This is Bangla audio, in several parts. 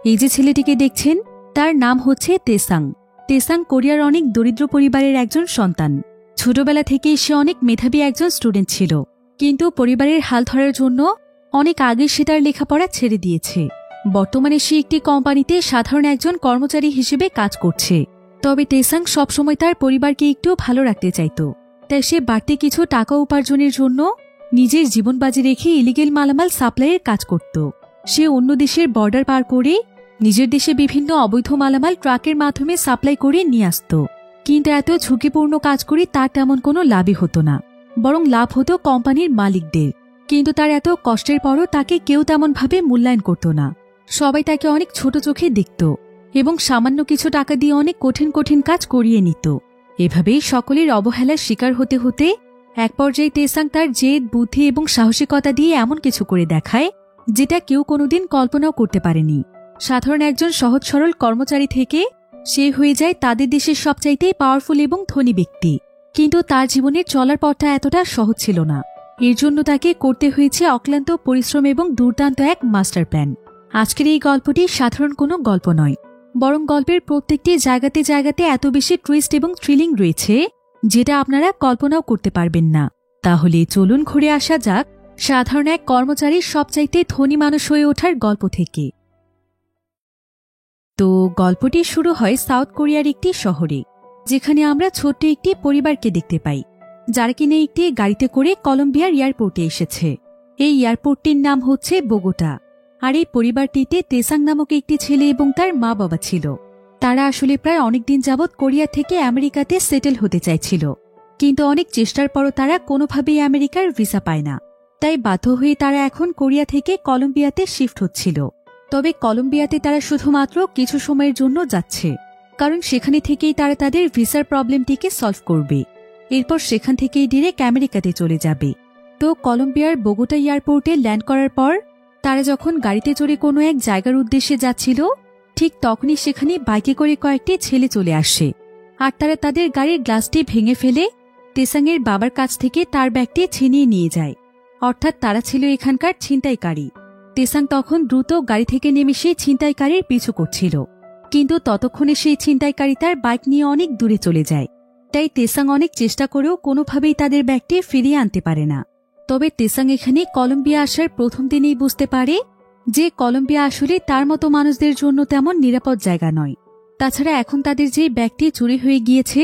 এই যে ছেলেটিকে দেখছেন তার নাম হচ্ছে তেসাং। তেসাং কোরিয়ার অনেক দরিদ্র পরিবারের একজন সন্তান। ছোটবেলা থেকেই সে অনেক মেধাবী একজন স্টুডেন্ট ছিল, কিন্তু পরিবারের হাল ধরার জন্য অনেক আগে সে তার লেখাপড়া ছেড়ে দিয়েছে। বর্তমানে সে একটি কোম্পানিতে সাধারণ একজন কর্মচারী হিসেবে কাজ করছে। তবে তেসাং সবসময় তার পরিবারকে একটু ভালো রাখতে চাইত, তাই সে বাড়তি কিছু টাকা উপার্জনের জন্য নিজের জীবন বাজি রেখে ইলিগেল মালামাল সাপ্লাইয়ের কাজ করত। সে অন্য দেশের বর্ডার পার করে নিজের দেশে বিভিন্ন অবৈধ মালামাল ট্রাকের মাধ্যমে সাপ্লাই করে নিয়ে আসত। কিন্তু এত ঝুঁকিপূর্ণ কাজ করে তার তেমন কোনো লাভই হতো না, বরং লাভ হতো কোম্পানির মালিকদের। কিন্তু তার এত কষ্টের পরও তাকে কেউ তেমনভাবে মূল্যায়ন করত না। সবাই তাকে অনেক ছোট চোখে দেখত এবং সামান্য কিছু টাকা দিয়ে অনেক কঠিন কঠিন কাজ করিয়ে নিত। এভাবেই সকলের অবহেলার শিকার হতে হতে এক পর্যায়ে তেসাং তার জেদ, বুদ্ধি এবং সাহসিকতা দিয়ে এমন কিছু করে দেখায় যেটা কেউ কোনোদিন কল্পনাও করতে পারেনি। সাধারণ একজন সহজ সরল কর্মচারী থেকে সে হয়ে যায় তাদের দেশের সবচাইতে পাওয়ারফুল এবং ধনী ব্যক্তি। কিন্তু তার জীবনের চলার পথটা এতটা সহজ ছিল না। এর জন্য তাকে করতে হয়েছে অক্লান্ত পরিশ্রম এবং দুর্দান্ত এক মাস্টার প্ল্যান। আজকের এই গল্পটি সাধারণ কোনো গল্প নয়, বরং গল্পের প্রত্যেকটি জায়গাতে জায়গাতে এত বেশি টুইস্ট এবং থ্রিলিং রয়েছে যেটা আপনারা কল্পনাও করতে পারবেন না। তাহলে চলুন ঘুরে আসা যাক সাধারণ এক কর্মচারীর সবচাইতে ধনী মানুষ হয়ে ওঠার গল্প থেকে। তো গল্পটি শুরু হয় সাউথ কোরিয়ার একটি শহরে, যেখানে আমরা ছোট্ট একটি পরিবারকে দেখতে পাই, যারা কিনা একটি গাড়িতে করে কলম্বিয়ার এয়ারপোর্টে এসেছে। এই এয়ারপোর্টটির নাম হচ্ছে বোগোটা। আর এই পরিবারটিতে তেসাং নামক একটি ছেলে এবং তার মা বাবা ছিল। তারা আসলে প্রায় অনেকদিন যাবৎ কোরিয়া থেকে আমেরিকাতে সেটেল হতে চাইছিল, কিন্তু অনেক চেষ্টার পরও তারা কোনোভাবেই আমেরিকার ভিসা পায় না। তাই বাধ্য হয়ে তারা এখন কোরিয়া থেকে কলম্বিয়াতে শিফট হচ্ছিল। তবে কলম্বিয়াতে তারা শুধুমাত্র কিছু সময়ের জন্য যাচ্ছে, কারণ সেখানে থেকেই তারা তাদের ভিসার প্রবলেমটিকে সলভ করবে। এরপর সেখান থেকেই ডিরেক্ট আমেরিকাতে চলে যাবে। তো কলম্বিয়ার বোগোটা এয়ারপোর্টে ল্যান্ড করার পর তারা যখন গাড়িতে চড়ে কোনো এক জায়গার উদ্দেশ্যে যাচ্ছিল, ঠিক তখনই সেখানে বাইকে করে কয়েকটি ছেলে চলে আসে। আর তারা তাদের গাড়ির গ্লাসটি ভেঙে ফেলে তেসাংয়ের বাবার কাছ থেকে তার ব্যাগটি ছিনিয়ে নিয়ে যায়। অর্থাৎ তারা ছিল এখানকার ছিনতাইকারী। তেসাং তখন দ্রুত গাড়ি থেকে নেমে সেই ছিনতাইকারীর পিছু করছিল, কিন্তু ততক্ষণে সেই ছিনতাইকারী তার বাইক নিয়ে অনেক দূরে চলে যায়। তাই তেসাং অনেক চেষ্টা করেও কোনোভাবেই তাদের ব্যাগটি ফিরিয়ে আনতে পারে না। তবে তেসাং এখানে কলম্বিয়া আসার প্রথম দিনেই বুঝতে পারে যে কলম্বিয়া আসলে তার মতো মানুষদের জন্য তেমন নিরাপদ জায়গা নয়। তাছাড়া এখন তাদের যে ব্যাগটি চুরি হয়ে গিয়েছে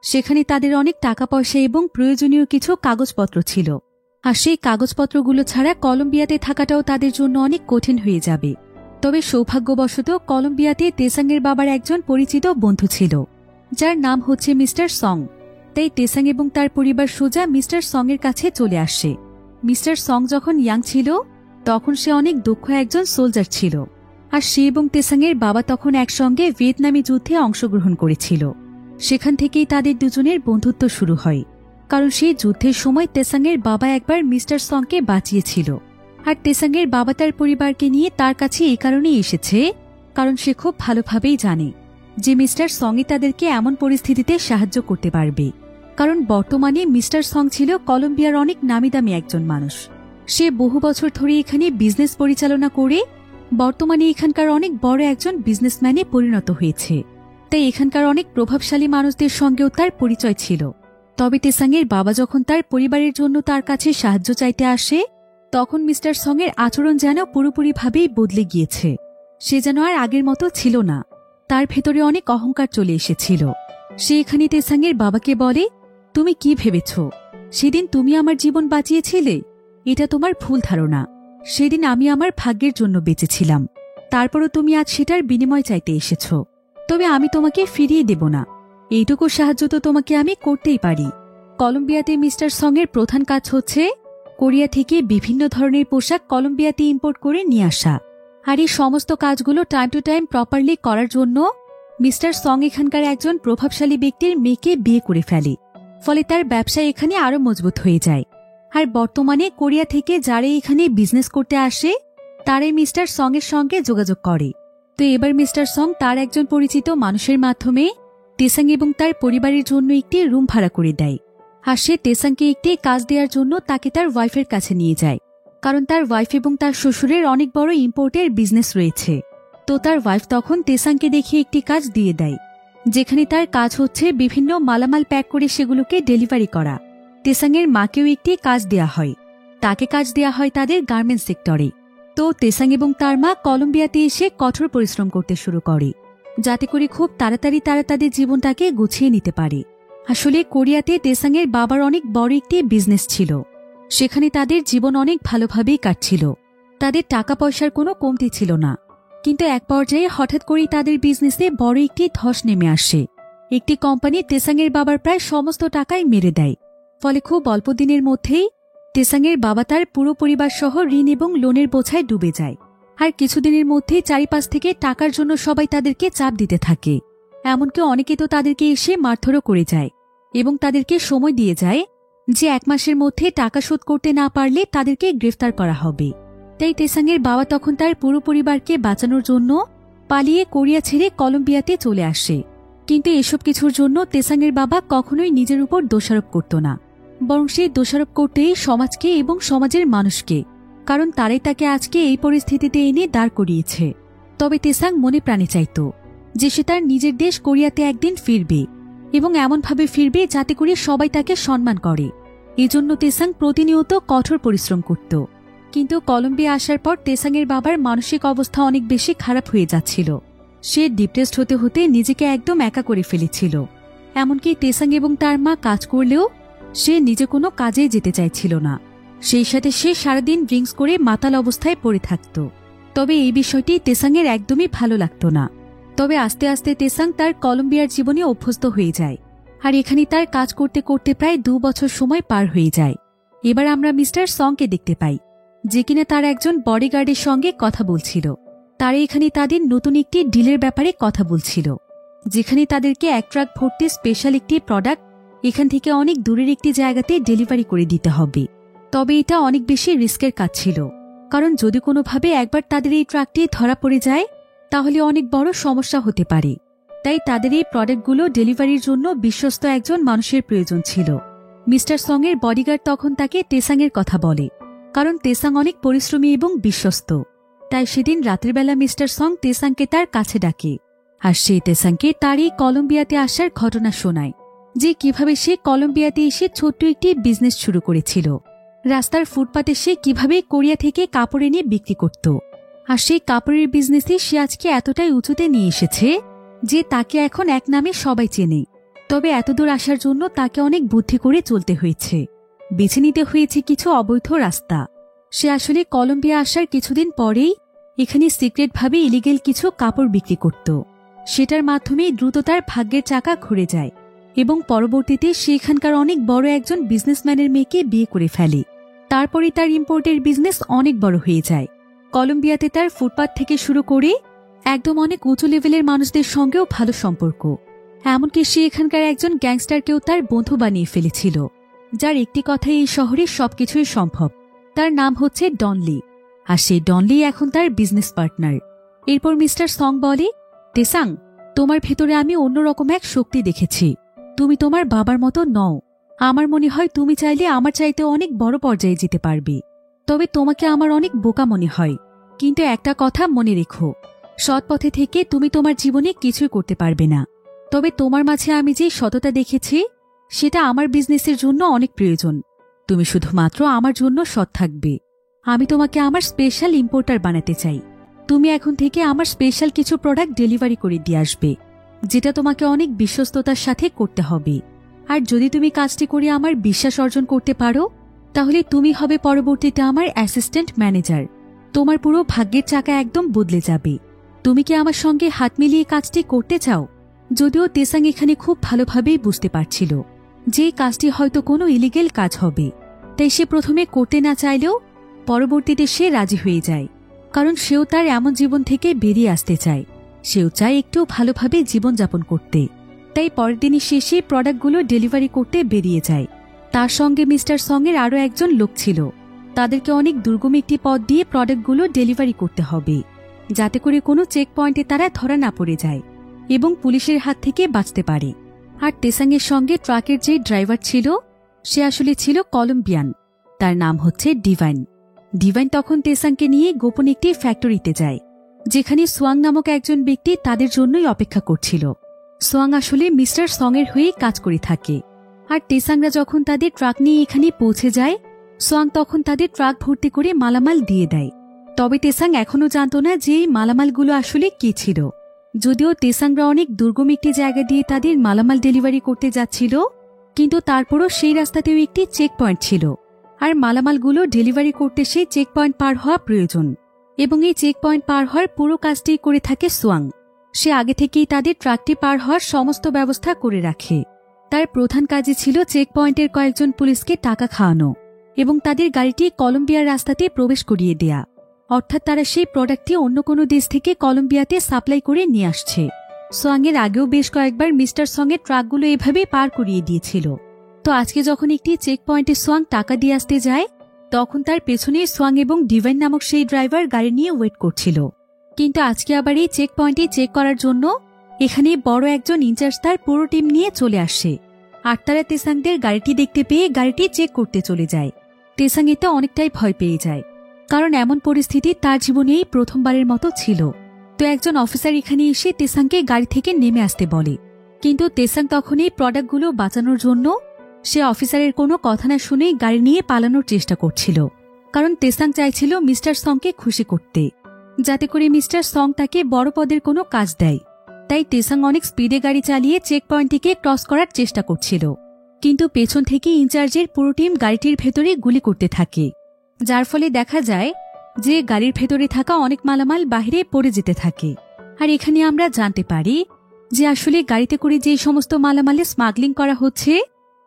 সেখানে তাদের অনেক টাকা পয়সা এবং প্রয়োজনীয় কিছু কাগজপত্র ছিল। আর সেই কাগজপত্রগুলো ছাড়া কলম্বিয়াতে থাকাটাও তাদের জন্য অনেক কঠিন হয়ে যাবে। তবে সৌভাগ্যবশত কলম্বিয়াতে তেসাংয়ের বাবার একজন পরিচিত বন্ধু ছিল, যার নাম হচ্ছে মিস্টার সং। তাই তেসাং এবং তার পরিবার সোজা মিস্টার সং এর কাছে চলে আসে। মিস্টার সং যখন ইয়াং ছিল তখন সে অনেক দক্ষ একজন সোলজার ছিল। আর সে এবং তেসাংয়ের বাবা তখন একসঙ্গে ভিয়েতনামি যুদ্ধে অংশগ্রহণ করেছিল। সেখান থেকেই তাদের দুজনের বন্ধুত্ব শুরু হয়, কারণ সেই যুদ্ধের সময় তেসাংয়ের বাবা একবার মিস্টার সংকে বাঁচিয়েছিল। আর তেসাংয়ের বাবা তার পরিবারকে নিয়ে তার কাছে এই কারণেই এসেছে কারণ সে খুব ভালোভাবেই জানে যে মিস্টার সংই তাদেরকে এমন পরিস্থিতিতে সাহায্য করতে পারবে। কারণ বর্তমানে মিস্টার সং ছিল কলম্বিয়ার অনেক নামিদামি একজন মানুষ। সে বহু বছর ধরে এখানে বিজনেস পরিচালনা করে বর্তমানে এখানকার অনেক বড় একজন বিজনেসম্যানে পরিণত হয়েছে। তাই এখানকার অনেক প্রভাবশালী মানুষদের সঙ্গেও তার পরিচয় ছিল। তবে তেসাংয়ের বাবা যখন তার পরিবারের জন্য তার কাছে সাহায্য চাইতে আসে তখন মিস্টার সংয়ের আচরণ যেন পুরোপুরিভাবেই বদলে গিয়েছে। সে যেন আর আগের মতো ছিল না, তার ভেতরে অনেক অহংকার চলে এসেছিল। সে এখানে তেসাংয়ের বাবাকে বলে, তুমি কি ভেবেছ সেদিন তুমি আমার জীবন বাঁচিয়েছিলে? এটা তোমার ভুল ধারণা। সেদিন আমি আমার ভাগ্যের জন্য বেঁচেছিলাম, তারপরও তুমি আজ সেটার বিনিময় চাইতে এসেছ। তবে আমি তোমাকে ফিরিয়ে দেব না। এইটুকু সাহায্য তো তোমাকে আমি করতেই পারি। কলম্বিয়াতে মিস্টার সংয়ের প্রধান কাজ হচ্ছে কোরিয়া থেকে বিভিন্ন ধরনের পোশাক কলম্বিয়াতে ইম্পোর্ট করে নিয়ে আসা। আর এই সমস্ত কাজগুলো টাইম টু টাইম প্রপারলি করার জন্য মিস্টার সং এখানকার একজন প্রভাবশালী ব্যক্তির মেয়েকে বিয়ে করে ফেলে। ফলে তার ব্যবসা এখানে আরো মজবুত হয়ে যায়। আর বর্তমানে কোরিয়া থেকে যারা এখানে বিজনেস করতে আসে তারাই মিস্টার সং এর সঙ্গে যোগাযোগ করে। তো এবার মিস্টার সং তার একজন পরিচিত মানুষের মাধ্যমে তেসাং এবং তার পরিবারের জন্য একটি রুম ভাড়া করে দেয়। আর সে তেসাংকে একটি কাজ দেওয়ার জন্য তাকে তার ওয়াইফের কাছে নিয়ে যায়, কারণ তার ওয়াইফ এবং তার শ্বশুরের অনেক বড় ইম্পোর্টের বিজনেস রয়েছে। তো তার ওয়াইফ তখন তেসাংকে দেখিয়ে একটি কাজ দিয়ে দেয়, যেখানে তার কাজ হচ্ছে বিভিন্ন মালামাল প্যাক করে সেগুলোকে ডেলিভারি করা। তেসাংয়ের মাকেও একটি কাজ দেয়া হয়, তাকে কাজ দেয়া হয় তাদের গার্মেন্টস সেক্টরে। তো তেসাং এবং তার মা কলম্বিয়াতে এসে কঠোর পরিশ্রম করতে শুরু করে, যাতে করে খুব তাড়াতাড়ি তারা তাদের জীবনটাকে গুছিয়ে নিতে পারে। আসলে কোরিয়াতে তেসাংয়ের বাবার অনেক বড় একটি বিজনেস ছিল, সেখানে তাদের জীবন অনেক ভালোভাবেই কাটছিল, তাদের টাকা পয়সার কোনো কমতি ছিল না। কিন্তু এক পর্যায়ে হঠাৎ করেই তাদের বিজনেসে বড় একটি ধস নেমে আসে। একটি কোম্পানি তেসাংয়ের বাবার প্রায় সমস্ত টাকাই মেরে দেয়। ফলে খুব অল্প দিনের মধ্যেই তেসাংয়ের বাবা তার পুরো পরিবার সহ ঋণ এবং লোনের বোঝায় ডুবে যায়। আর কিছুদিনের মধ্যেই চারিপাশ থেকে টাকার জন্য সবাই তাদেরকে চাপ দিতে থাকে। এমনকি অনেকে তো তাদেরকে এসে মারধরও করে যায় এবং তাদেরকে সময় দিয়ে যায় যে 1 মাসের মধ্যে টাকা শোধ করতে না পারলে তাদেরকে গ্রেফতার করা হবে। তাই তেসাংয়ের বাবা তখন তার পুরো পরিবারকে বাঁচানোর জন্য পালিয়ে কোরিয়া ছেড়ে কলম্বিয়াতে চলে আসে। কিন্তু এসব কিছুর জন্য তেসাংয়ের বাবা কখনোই নিজের উপর দোষারোপ করত না, বরং সে দোষারোপ করতেই সমাজকে এবং সমাজের মানুষকে, কারণ তারাই তাকে আজকে এই পরিস্থিতিতে এনে দাঁড় করিয়েছে। তবে তেসাং মনে প্রাণে চাইত যে সে তার নিজের দেশ কোরিয়াতে একদিন ফিরবে এবং এমনভাবে ফিরবে যাতে করে সবাই তাকে সম্মান করে। এজন্য তেসাং প্রতিনিয়ত কঠোর পরিশ্রম করত। কিন্তু কলম্বিয়া আসার পর তেসাংয়ের বাবার মানসিক অবস্থা অনেক বেশি খারাপ হয়ে যাচ্ছিল। সে ডিপ্রেসড হতে হতে নিজেকে একদম একা করে ফেলেছিল। এমনকি তেসাং এবং তার মা কাজ করলেও সে নিজে কোনো কাজেই যেতে চাইছিল না। সেই সাথে সে সারাদিন ড্রিঙ্কস করে মাতাল অবস্থায় পড়ে থাকত। তবে এই বিষয়টি তেসাংয়ের একদমই ভালো লাগত না। তবে আস্তে আস্তে তেসাং তার কলম্বিয়ার জীবনে অভ্যস্ত হয়ে যায়, আর এখানে তার কাজ করতে করতে প্রায় 2 বছর সময় পার হয়ে যায়। এবার আমরা মিস্টার সংকে দেখতে পাই, যে কিনা তার একজন বডিগার্ডের সঙ্গে কথা বলছিল। তারা এখানে তাদের নতুন একটি ডিলের ব্যাপারে কথা বলছিল, যেখানে তাদেরকে 1 ট্রাক ভর্তি স্পেশাল একটি প্রোডাক্ট এখান থেকে অনেক দূরের একটি জায়গাতে ডেলিভারি করে দিতে হবে। তবে এটা অনেক বেশি রিস্কের কাজ ছিল, কারণ যদি কোনোভাবে একবার তাদের এই ট্রাকটি ধরা পড়ে যায় তাহলে অনেক বড় সমস্যা হতে পারে। তাই তাদের এই প্রোডাক্টগুলো ডেলিভারির জন্য বিশ্বস্ত একজন মানুষের প্রয়োজন ছিল। মিস্টার সং-এর বডিগার্ড তখন তাকে তেসাংয়ের কথা বলে, কারণ তেসাং অনেক পরিশ্রমী এবং বিশ্বস্ত। তাই সেদিন রাতের বেলা মিস্টার সং তেসাংকে তার কাছে ডাকে, আর সে তেসাংকে তার এই কলম্বিয়াতে আসার ঘটনা শোনায়, যে কিভাবে সে কলম্বিয়াতে এসে ছোট্ট একটি বিজনেস শুরু করেছিল। রাস্তার ফুটপাতে সে কিভাবে কোরিয়া থেকে কাপড় এনে বিক্রি করত, আর সেই কাপড়ের বিজনেসে সে আজকে এতটাই উঁচুতে নিয়ে এসেছে যে তাকে এখন এক নামে সবাই চেনে। তবে এতদূর আসার জন্য তাকে অনেক বুদ্ধি করে চলতে হয়েছে, বেছে নিতে হয়েছে কিছু অবৈধ রাস্তা। সে আসলে কলম্বিয়া আসার কিছুদিন পরেই এখানে সিক্রেটভাবে ইলিগেল কিছু কাপড় বিক্রি করত। সেটার মাধ্যমে দ্রুত তার ভাগ্যের চাকা ঘুরে যায় এবং পরবর্তীতে সে এখানকার অনেক বড় একজন বিজনেসম্যানের মেয়েকে বিয়ে করে ফেলে। তারপরে তার ইম্পোর্টের বিজনেস অনেক বড় হয়ে যায়। কলম্বিয়াতে তার ফুটপাত থেকে শুরু করে একদম অনেক উঁচু লেভেলের মানুষদের সঙ্গেও ভালো সম্পর্ক। এমনকি সে এখানকার একজন গ্যাংস্টারকেও তার বন্ধু বানিয়ে ফেলেছিল, যার একটি কথাই এই শহরে সবকিছুই সম্ভব। তার নাম হচ্ছে ডনলি, আর সেই ডনলি এখন তার বিজনেস পার্টনার। এরপর মিস্টার সং বলে, তেসাং, তোমার ভেতরে আমি অন্যরকম এক শক্তি দেখেছি। তুমি তোমার বাবার মতো নও। আমার মনে হয় তুমি চাইলে আমার চাইতে অনেক বড় পর্যায়ে যেতে পারবে। তবে তোমাকে আমার অনেক বোকা মনে হয়। কিন্তু একটা কথা মনে রেখো, সৎ পথে থেকে তুমি তোমার জীবনে কিছুই করতে পারবে না। তবে তোমার মাঝে আমি যে সততা দেখেছি সেটা আমার বিজনেসের জন্য অনেক প্রয়োজন। তুমি শুধুমাত্র আমার জন্য সৎ থাকবে। আমি তোমাকে আমার স্পেশাল ইম্পোর্টার বানাতে চাই। তুমি এখন থেকে আমার স্পেশাল কিছু প্রোডাক্ট ডেলিভারি করে দিয়ে আসবে, যেটা তোমাকে অনেক বিশ্বস্ততার সাথে করতে হবে। আর যদি তুমি কাজটি করে আমার বিশ্বাস অর্জন করতে পারো, তাহলে তুমি হবে পরবর্তীতে আমার অ্যাসিস্ট্যান্ট ম্যানেজার। তোমার পুরো ভাগ্যের চাকা একদম বদলে যাবে। তুমি কি আমার সঙ্গে হাত মিলিয়ে কাজটি করতে চাও? যদিও তেসাং এখানে খুব ভালোভাবেই বুঝতে পারছিল যে কাজটি হয়তো কোনো ইলিগেল কাজ হবে, তাই সে প্রথমে করতে না চাইলেও পরবর্তীতে সে রাজি হয়ে যায়, কারণ সেও তার এমন জীবন থেকে বেরিয়ে আসতে চায়। সেও চায় একটু ভালোভাবে জীবনযাপন করতে। তাই পরের দিনই সে প্রোডাক্টগুলো ডেলিভারি করতে বেরিয়ে যায়। তার সঙ্গে মিস্টার সং-এর আরও একজন লোক ছিল। তাদেরকে অনেক দুর্গম একটি পথ দিয়ে প্রোডাক্টগুলো ডেলিভারি করতে হবে, যাতে করে কোনো চেক পয়েন্টে তারা ধরা না পড়ে যায় এবং পুলিশের হাত থেকে বাঁচতে পারে। আর তেসাংয়ের সঙ্গে ট্রাকের যে ড্রাইভার ছিল সে আসলে ছিল কলম্বিয়ান। তার নাম হচ্ছে ডিভাইন। ডিভাইন তখন তেসাংকে নিয়ে গোপন একটি ফ্যাক্টরিতে যায়, যেখানে সোয়াং নামক একজন ব্যক্তি তাদের জন্যই অপেক্ষা করছিল। সোয়াং আসলে মিস্টার সং এর হয়ে কাজ করে থাকে। আর তেসাংরা যখন তাদের ট্রাক নিয়ে এখানে পৌঁছে যায়, সোয়াং তখন তাদের ট্রাক ভর্তি করে মালামাল দিয়ে দেয়। তবে তেসাং এখনও জানত না যে এই মালামালগুলো আসলে কি ছিল। যদিও তেসাংরা অনেক দুর্গম একটি জায়গা দিয়ে তাদের মালামাল ডেলিভারি করতে যাচ্ছিল, কিন্তু তারপরও সেই রাস্তাতেও একটি চেক পয়েন্ট ছিল। আর মালামালগুলো ডেলিভারি করতে সেই চেক পয়েন্ট পার হওয়া প্রয়োজন, এবং এই চেক পয়েন্ট পার হওয়ার পুরো কাজটি করে থাকে সোয়াং। সে আগে থেকেই তাদের ট্রাকটি পার হওয়ার সমস্ত ব্যবস্থা করে রাখে। তার প্রধান কাজই ছিল চেক পয়েন্টের কয়েকজন পুলিশকে টাকা খাওয়ানো এবং তাদের গাড়িটি কলম্বিয়ার রাস্তাতে প্রবেশ করিয়ে দেয়া। অর্থাৎ তারা সেই প্রোডাক্টটি অন্য কোনো দেশ থেকে কলম্বিয়াতে সাপ্লাই করে নিয়ে আসছে। সোয়াংয়ের আগেও বেশ কয়েকবার মিস্টার সঙের ট্রাকগুলো এভাবে পার করিয়ে দিয়েছিল। তো আজকে যখন একটি চেক পয়েন্টে সোয়াং টাকা দিয়ে আসতে যায়, তখন তার পেছনে সোয়াং এবং ডিভাইন নামক সেই ড্রাইভার গাড়ি নিয়ে ওয়েট করছিল। কিন্তু আজকে আবার এই চেক পয়েন্টে চেক করার জন্য এখানে বড় একজন ইনচার্জ তার পুরো টিম নিয়ে চলে আসে। আর তারা তেসাংদের গাড়িটি দেখতে পেয়ে গাড়িটি চেক করতে চলে যায়। তেসাং এতে অনেকটাই ভয় পেয়ে যায়, কারণ এমন পরিস্থিতি তার জীবনেই প্রথমবারের মতো ছিল। তো একজন অফিসার এখানে এসে তেসাংকে গাড়ি থেকে নেমে আসতে বলে, কিন্তু তেসাং তখন এই প্রোডাক্টগুলো বাঁচানোর জন্য সে অফিসারের কোনো কথা না শুনেই গাড়ি নিয়ে পালানোর চেষ্টা করছিল। কারণ তেসাং চাইছিল মিস্টার সংকে খুশি করতে, যাতে করে মিস্টার সং তাকে বড় পদের কোনো কাজ দেয়। তাই তেসাং অনেক স্পিডে গাড়ি চালিয়ে চেক পয়েন্টটিকে ক্রস করার চেষ্টা করছিল, কিন্তু পেছন থেকে ইনচার্জের পুরো টিম গাড়িটির ভেতরে গুলি করতে থাকে, যার ফলে দেখা যায় যে গাড়ির ভেতরে থাকা অনেক মালামাল বাহিরে পড়ে যেতে থাকে। আর এখানে আমরা জানতে পারি যে আসলে গাড়িতে করে যে সমস্ত মালামালে স্মাগলিং করা হচ্ছে,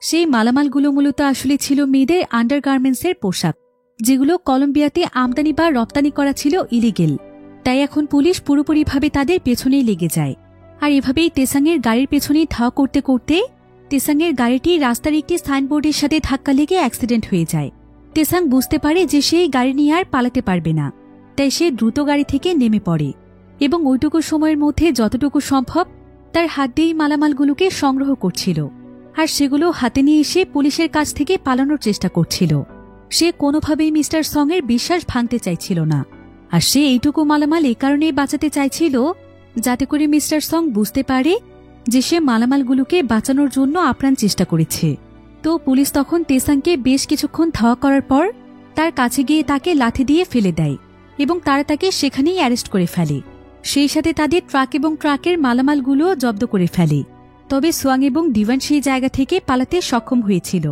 সেই মালামালগুলো মূলত আসলে ছিল মেয়েদের আন্ডারগার্মেন্টসের পোশাক, যেগুলো কলম্বিয়াতে আমদানি বা রপ্তানি করা ছিল ইলিগেল। তাই এখন পুলিশ পুরোপুরিভাবে তাদের পেছনেই লেগে যায়। আর এভাবেই তেসাংয়ের গাড়ির পেছনেই ধাওয়া করতে করতে তেসাংয়ের গাড়িটি রাস্তার একটি সাইনবোর্ডের সাথে ধাক্কা লেগে অ্যাক্সিডেন্ট হয়ে যায়। তেসাং বুঝতে পারে যে সেই গাড়ি নিয়ে আর পালাতে পারবে না, তাই সে দ্রুত গাড়ি থেকে নেমে পড়ে এবং ওইটুকু সময়ের মধ্যে যতটুকু সম্ভব তার হাত দিয়েই মালামালগুলোকে সংগ্রহ করছিল। আর সেগুলো হাতে নিয়ে এসে পুলিশের কাছ থেকে পালানোর চেষ্টা করছিল। সে কোনোভাবেই মিস্টার সঙের বিশ্বাস ভাঙতে চাইছিল না। আর সে এইটুকু মালামাল এই কারণেই বাঁচাতে চাইছিল যাতে করে মিস্টার সং বুঝতে পারে যে সে মালামালগুলোকে বাঁচানোর জন্য আপ্রাণ চেষ্টা করেছে। তো পুলিশ তখন তেসাংকে বেশ কিছুক্ষণ ধাওয়া করার পর তার কাছে গিয়ে তাকে লাথি দিয়ে ফেলে দেয় এবং তারা তাকে সেখানেই অ্যারেস্ট করে ফেলে। সেই সাথে তাদের ট্রাক এবং ট্রাকের মালামালগুলো জব্দ করে ফেলে। তবে সোয়াং এবং ডিভান সেই জায়গা থেকে পালাতে সক্ষম হয়েছিল।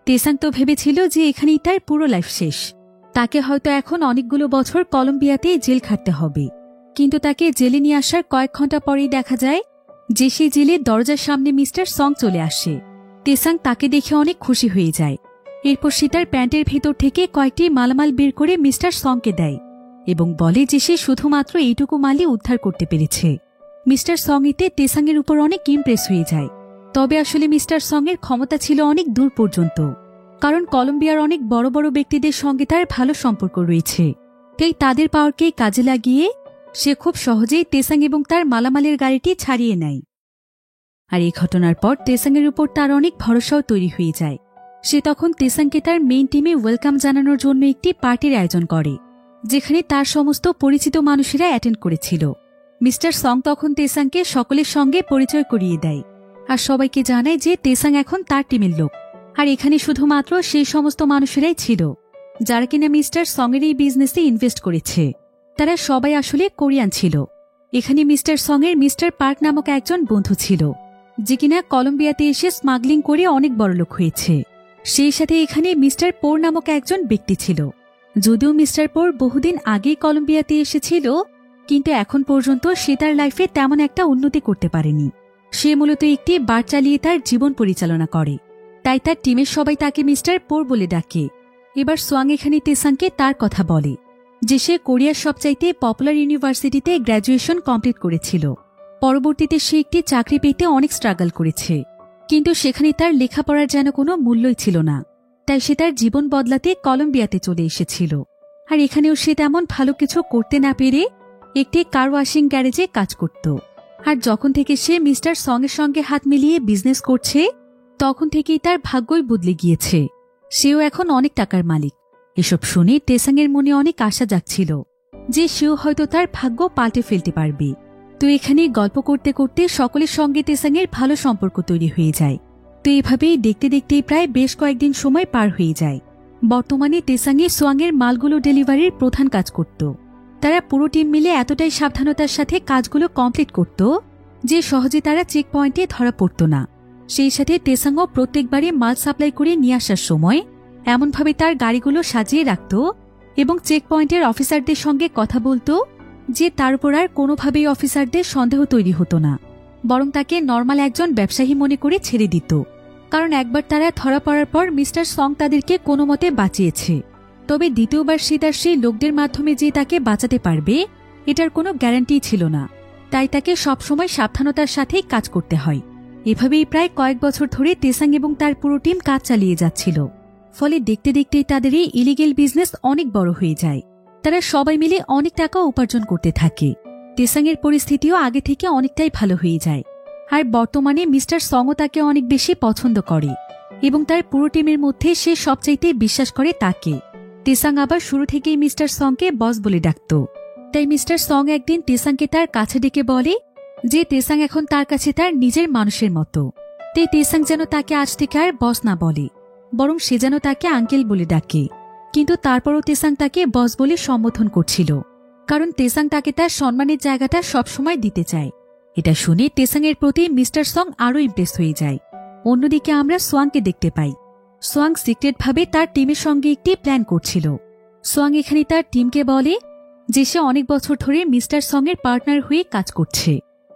তেসাং তো ভেবেছিল যে এখানেই তার পুরো লাইফ শেষ, তাকে হয়তো এখন অনেকগুলো বছর কলম্বিয়াতে জেল খাটতে হবে। কিন্তু তাকে জেলে নিয়ে আসার কয়েক ঘন্টা পরেই দেখা যায় যে সেই জেলের দরজার সামনে মিস্টার সং চলে আসে। তেসাং তাকে দেখে অনেক খুশি হয়ে যায়। এরপর সে তার প্যান্টের ভেতর থেকে কয়েকটি মালামাল বের করে মিস্টার সংকে দেয় এবং বলে যে সে শুধুমাত্র এইটুকু মালই উদ্ধার করতে পেরেছে। মিস্টার সং এতে তেসাংয়ের উপর অনেক ইমপ্রেস হয়ে যায়। তবে আসলে মিস্টার সঙের ক্ষমতা ছিল অনেক দূর পর্যন্ত, কারণ কলম্বিয়ার অনেক বড় বড় ব্যক্তিদের সঙ্গে তার ভালো সম্পর্ক রয়েছে। তাই তাদের পাওয়ারকে কাজে লাগিয়ে সে খুব সহজেই তেসাং এবং তার মালামালের গাড়িটি ছাড়িয়ে নেয়। আর এই ঘটনার পর তেসাংয়ের উপর তার অনেক ভরসাও তৈরি হয়ে যায়। সে তখন তেসাংকে তার মেইন টিমে ওয়েলকাম জানানোর জন্য একটি পার্টির আয়োজন করে, যেখানে তার সমস্ত পরিচিত মানুষেরা অ্যাটেন্ড করেছিল। মিস্টার সং তখন তেসাংকে সকলের সঙ্গে পরিচয় করিয়ে দেয় আর সবাইকে জানায় যে তেসাং এখন তার টিমের লোক। আর এখানে শুধুমাত্র সেই সমস্ত মানুষেরাই ছিল যারা কিনা মিস্টার সঙের এই বিজনেসে ইনভেস্ট করেছে। তারা সবাই আসলে কোরিয়ান ছিল। এখানে মিস্টার সঙের মিস্টার পার্ক নামক একজন বন্ধু ছিল, যে কিনা কলম্বিয়াতে এসে স্মাগলিং করে অনেক বড়লোক হয়েছে। সেই সাথে এখানে মিস্টার পোর নামক একজন ব্যক্তি ছিল। যদিও মিস্টার পোর বহুদিন আগেই কলম্বিয়াতে এসেছিল, কিন্তু এখন পর্যন্ত সে তার লাইফে তেমন একটা উন্নতি করতে পারেনি। সে মূলত একটি বার চালিয়ে তার জীবন পরিচালনা করে, তাই তার টিমের সবাই তাকে মিস্টার পোর বলে ডাকে। এবার সোয়াং এখানে তেসাংকে তার কথা বলে যে সে কোরিয়ার সবচাইতে পপুলার ইউনিভার্সিটিতে গ্র্যাজুয়েশন কমপ্লিট করেছিল। পরবর্তীতে সে একটি চাকরি পেতে অনেক স্ট্রাগল করেছে, কিন্তু সেখানে তার লেখাপড়ার যেন কোনো মূল্যই ছিল না। তাই সে তার জীবন বদলাতে কলম্বিয়াতে চলে এসেছিল। আর এখানেও সে তেমন ভালো কিছু করতে না পেরে একটি কার ওয়াশিং গ্যারেজে কাজ করত। আর যখন থেকে সে মিস্টার সঙের সঙ্গে হাত মিলিয়ে বিজনেস করছে, তখন থেকেই তার ভাগ্যই বদলে গিয়েছে। সেও এখন অনেক টাকার মালিক। এসব শুনে তেসাংয়ের মনে অনেক আশা জাগছিল। যে সেও হয়তো তার ভাগ্য পাল্টে ফেলতে পারবে। তো এখানে গল্প করতে করতে সকলের সঙ্গে তেসাংয়ের ভালো সম্পর্ক তৈরি হয়ে যায়। তো এভাবেই দেখতে দেখতেই প্রায় বেশ কয়েকদিন সময় পার হয়ে যায়। বর্তমানে তেসাংয়ে সোয়াংয়ের মালগুলো ডেলিভারির প্রধান কাজ করত। তারা পুরো টিম মিলে এতটাই সাবধানতার সাথে কাজগুলো কমপ্লিট করত যে সহজে তারা চেক পয়েন্টে ধরা পড়ত না। সেই সাথে তেসাংও প্রত্যেকবারই মাল সাপ্লাই করে নিয়ে আসার সময় এমনভাবে তার গাড়িগুলো সাজিয়ে রাখত এবং চেক পয়েন্টের অফিসারদের সঙ্গে কথা বলতো যে তার উপর আর কোনোভাবেই অফিসারদের সন্দেহ তৈরি হতো না, বরং তাকে নর্মাল একজন ব্যবসায়ী মনে করে ছেড়ে দিত। কারণ একবার তারা ধরা পড়ার পর মিস্টার সং তাদেরকে কোনো মতে বাঁচিয়েছে, তবে দ্বিতীয়বার সে তার সেই লোকদের মাধ্যমে যে তাকে বাঁচাতে পারবে এটার কোনো গ্যারান্টি ছিল না। তাই তাকে সবসময় সাবধানতার সাথেই কাজ করতে হয়। এভাবেই প্রায় কয়েক বছর ধরে তেসাং এবং তার পুরো টিম কাজ চালিয়ে যাচ্ছিল। ফলে দেখতে দেখতেই তাদের এই ইলিগেল বিজনেস অনেক বড় হয়ে যায়। তারা সবাই মিলে অনেক টাকা উপার্জন করতে থাকে। তেসাংয়ের পরিস্থিতিও আগে থেকে অনেকটাই ভালো হয়ে যায়। আর বর্তমানে মিস্টার সংও তাকে অনেক বেশি পছন্দ করে এবং তার পুরো টিমের মধ্যে সে সবচাইতে বিশ্বাস করে তাকে। তেসাং আবার শুরু থেকেই মিস্টার সংকে বস বলে ডাকত। তাই মিস্টার সং একদিন তেসাংকে তার কাছে ডেকে বলে যে তেসাং এখন তার কাছে তার নিজের মানুষের মতো। তাই তেসাং যেন তাকে আজ থেকে আর বস না বলে, বরং সে যেন তাকে আঙ্কেল বলে ডাকে। কিন্তু তারপরও তেসাং তাকে বস বলে সম্বোধন করছিল, কারণ তেসাং তাকে তার সম্মানের জায়গাটা সবসময় দিতে চায়। এটা শুনে তেসাংয়ের প্রতি মিস্টার সং আরও ইমপ্রেস হয়ে যায়। অন্যদিকে আমরা সোয়াংকে দেখতে পাই। সোয়াং সিক্রেটভাবে তার টিমের সঙ্গে একটি প্ল্যান করছিল। সোয়াং এখানে তার টিমকে বলে যে সে অনেক বছর ধরে মিস্টার সং এর পার্টনার হয়ে কাজ করছে,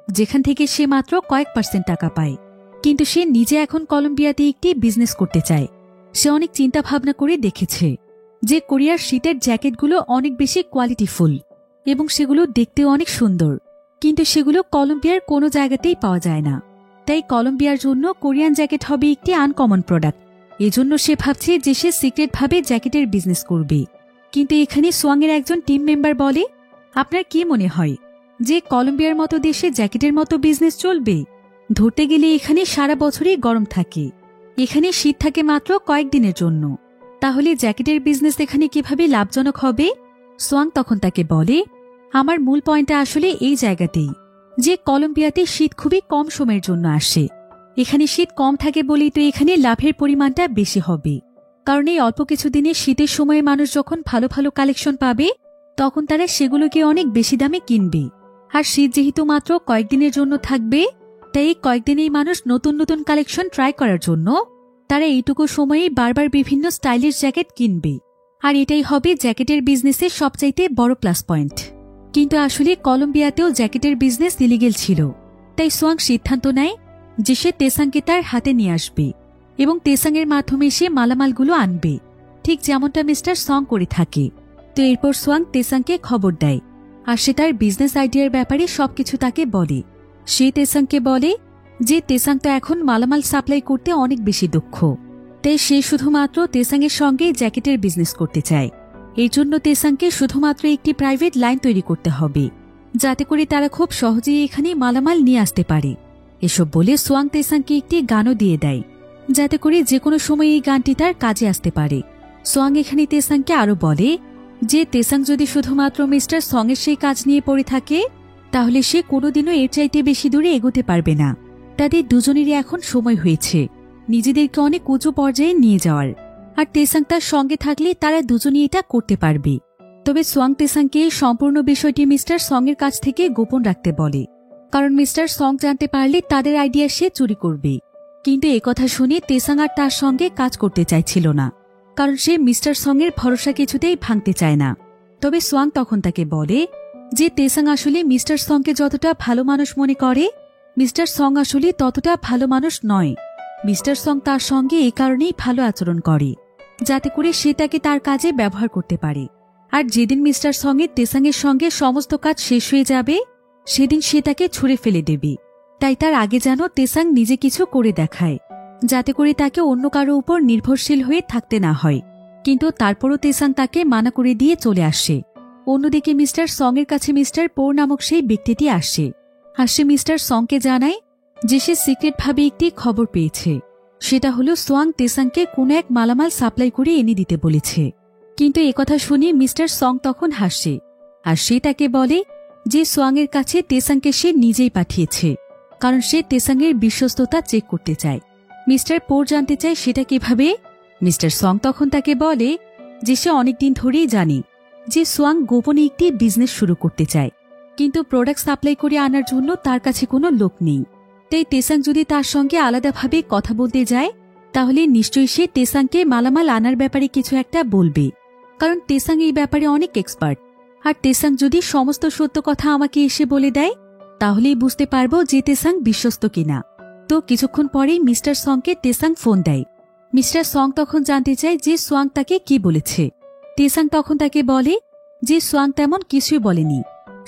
যেখান থেকে সে মাত্র কয়েক % টাকা পায়। কিন্তু সে নিজে এখন কলম্বিয়াতে একটি বিজনেস করতে চায়। সে অনেক চিন্তা ভাবনা করে দেখেছে যে কোরিয়ার শীতের জ্যাকেটগুলো অনেক বেশি কোয়ালিটিফুল এবং সেগুলো দেখতেও অনেক সুন্দর, কিন্তু সেগুলো কলম্বিয়ার কোনো জায়গাতেই পাওয়া যায় না। তাই কলম্বিয়ার জন্য কোরিয়ান জ্যাকেট হবে একটি আনকমন প্রোডাক্ট। এজন্য সে ভাবছে যে সে সিক্রেটভাবে জ্যাকেটের বিজনেস করবে। কিন্তু এখানে সোয়াংয়ের একজন টিম মেম্বার বলে, আপনার কি মনে হয় যে কলম্বিয়ার মতো দেশে জ্যাকেটের মতো বিজনেস চলবে? ধরতে গেলে এখানে সারা বছরই গরম থাকে, এখানে শীত থাকে মাত্র কয়েকদিনের জন্য। তাহলে জ্যাকেটের বিজনেস এখানে কিভাবে লাভজনক হবে? সোয়াং তখন তাকে বলে, আমার মূল পয়েন্টটা আসলে এই জায়গাতেই যে কলম্বিয়াতে শীত খুবই কম সময়ের জন্য আসে। এখানে শীত কম থাকে বলেই তো এখানে লাভের পরিমাণটা বেশি হবে। কারণ এই অল্প কিছুদিনে শীতের সময়ে মানুষ যখন ভালো ভালো কালেকশন পাবে তখন তারা সেগুলোকে অনেক বেশি দামে কিনবে। আর শীত যেহেতু মাত্র কয়েকদিনের জন্য থাকবে, তাই এই কয়েকদিনেই মানুষ নতুন নতুন কালেকশন ট্রাই করার জন্য তারা এইটুকু সময়েই বারবার বিভিন্ন স্টাইলিশ জ্যাকেট কিনবে। আর এটাই হবে জ্যাকেটের বিজনেসের সবচাইতে বড় প্লাস পয়েন্ট। কিন্তু আসলে কলম্বিয়াতেও জ্যাকেটের বিজনেস ইলিগেল ছিল। তাই সোয়াং সিদ্ধান্ত নেয় যে সে তেসাংকে তার হাতে নিয়ে আসবে এবং তেসাংয়ের মাধ্যমে সে মালামালগুলো আনবে, ঠিক যেমনটা মিস্টার সং করে থাকে। তো এরপর সোয়াং তেসাংকে খবর দেয় আর সে তার বিজনেস আইডিয়ার ব্যাপারে সবকিছু তাকে বলে। সে তেসাংকে বলে যে তেসাং তো এখন মালামাল সাপ্লাই করতে অনেক বেশি দক্ষ, তাই সে শুধুমাত্র তেসাংয়ের সঙ্গে জ্যাকেটের বিজনেস করতে চায়। এই জন্য তেসাংকে শুধুমাত্র একটি প্রাইভেট লাইন তৈরি করতে হবে, যাতে করে তারা খুব সহজেই এখানে মালামাল নিয়ে আসতে পারে। এসব বলে সোয়াং তেসাংকে একটি গানও দিয়ে দেয়, যাতে করে যে কোনো সময় এই গানটি তার কাজে আসতে পারে। সোয়াং এখানে তেসাংকে আরও বলে যে তেসাং যদি শুধুমাত্র মিস্টার সং এর সেই কাজ নিয়ে পড়ে থাকে তাহলে সে কোনোদিনও এর চাইতে বেশি দূরে এগোতে পারবে না। তাদের দুজনেরই এখন সময় হয়েছে নিজেদেরকে অনেক উঁচু পর্যায়ে নিয়ে যাওয়ার, আর তেসাং তার সঙ্গে থাকলে তারা দুজনই এটা করতে পারবে। তবে সোয়াং তেসাংকে এই সম্পূর্ণ বিষয়টি মিস্টার সং এর কাছ থেকে গোপন রাখতে বলে, কারণ মিস্টার সং জানতে পারলে তাদের আইডিয়া সে চুরি করবে। কিন্তু একথা শুনে তেসাং আর তার সঙ্গে কাজ করতে চাইছিল না, কারণ সে মিস্টার সং এর ভরসা কিছুতেই ভাঙতে চায় না। তবে সোয়াং তখন তাকে বলে যে তেসাং আসলে মিস্টার সংকে যতটা ভালো মানুষ মনে করে, মিস্টার সং আসলে ততটা ভালো মানুষ নয়। মিস্টার সং তার সঙ্গে এই কারণেই ভালো আচরণ করে, যাতে করে সে তাকে তার কাজে ব্যবহার করতে পারে। আর যেদিন মিস্টার সং এর তেসাংয়ের সঙ্গে সমস্ত কাজ শেষ হয়ে যাবে সেদিন সে তাকে ছুঁড়ে ফেলে দেবে। তাই তার আগে যেন তেসাং নিজে কিছু করে দেখায়, যাতে করে তাকে অন্য কারো উপর নির্ভরশীল হয়ে থাকতে না হয়। কিন্তু তারপরও তেসাং তাকে মানা করে দিয়ে চলে আসে। অন্যদিকে মিস্টার সং এর কাছে মিস্টার পো নামক সেই ব্যক্তিটি আসে, আর সে মিস্টার সংকে জানায় যে সে সিক্রেটভাবে একটি খবর পেয়েছে। সেটা হলো সোয়াং তেসাংকে কোনো এক মালামাল সাপ্লাই করে এনে দিতে বলেছে। কিন্তু একথা শুনে মিস্টার সং তখন হাসে আর সে তাকে বলে যে সোয়াংয়ের কাছে তেসাংকে সে নিজেই পাঠিয়েছে, কারণ সে তেসাংয়ের বিশ্বস্ততা চেক করতে চায়। মিস্টার পোর জানতে চায় সেটা কিভাবে। মিস্টার সং তখন তাকে বলে যে সে অনেকদিন ধরেই জানে যে সোয়াং গোপনে একটি বিজনেস শুরু করতে চায়, কিন্তু প্রোডাক্ট সাপ্লাই করে আনার জন্য তার কাছে কোনো লোক নেই। তাই তেসাং যদি তার সঙ্গে আলাদাভাবে কথা বলতে যায় তাহলে নিশ্চয়ই সে তেসাংকে মালামাল আনার ব্যাপারে কিছু একটা বলবে, কারণ তেসাং এই ব্যাপারে অনেক এক্সপার্ট। আর তেসাং যদি সমস্ত সত্য কথা আমাকে এসে বলে দেয় তাহলেই বুঝতে পারবো যে তেসাং বিশ্বস্ত কিনা। তো কিছুক্ষণ পরেই মিস্টার সংকে তেসাং ফোন দেয়। মিস্টার সং তখন জানতে চায় যে সোয়াং তাকে কি বলেছে। তেসাং তখন তাকে বলে যে সোয়াং তেমন কিছুই বলেনি,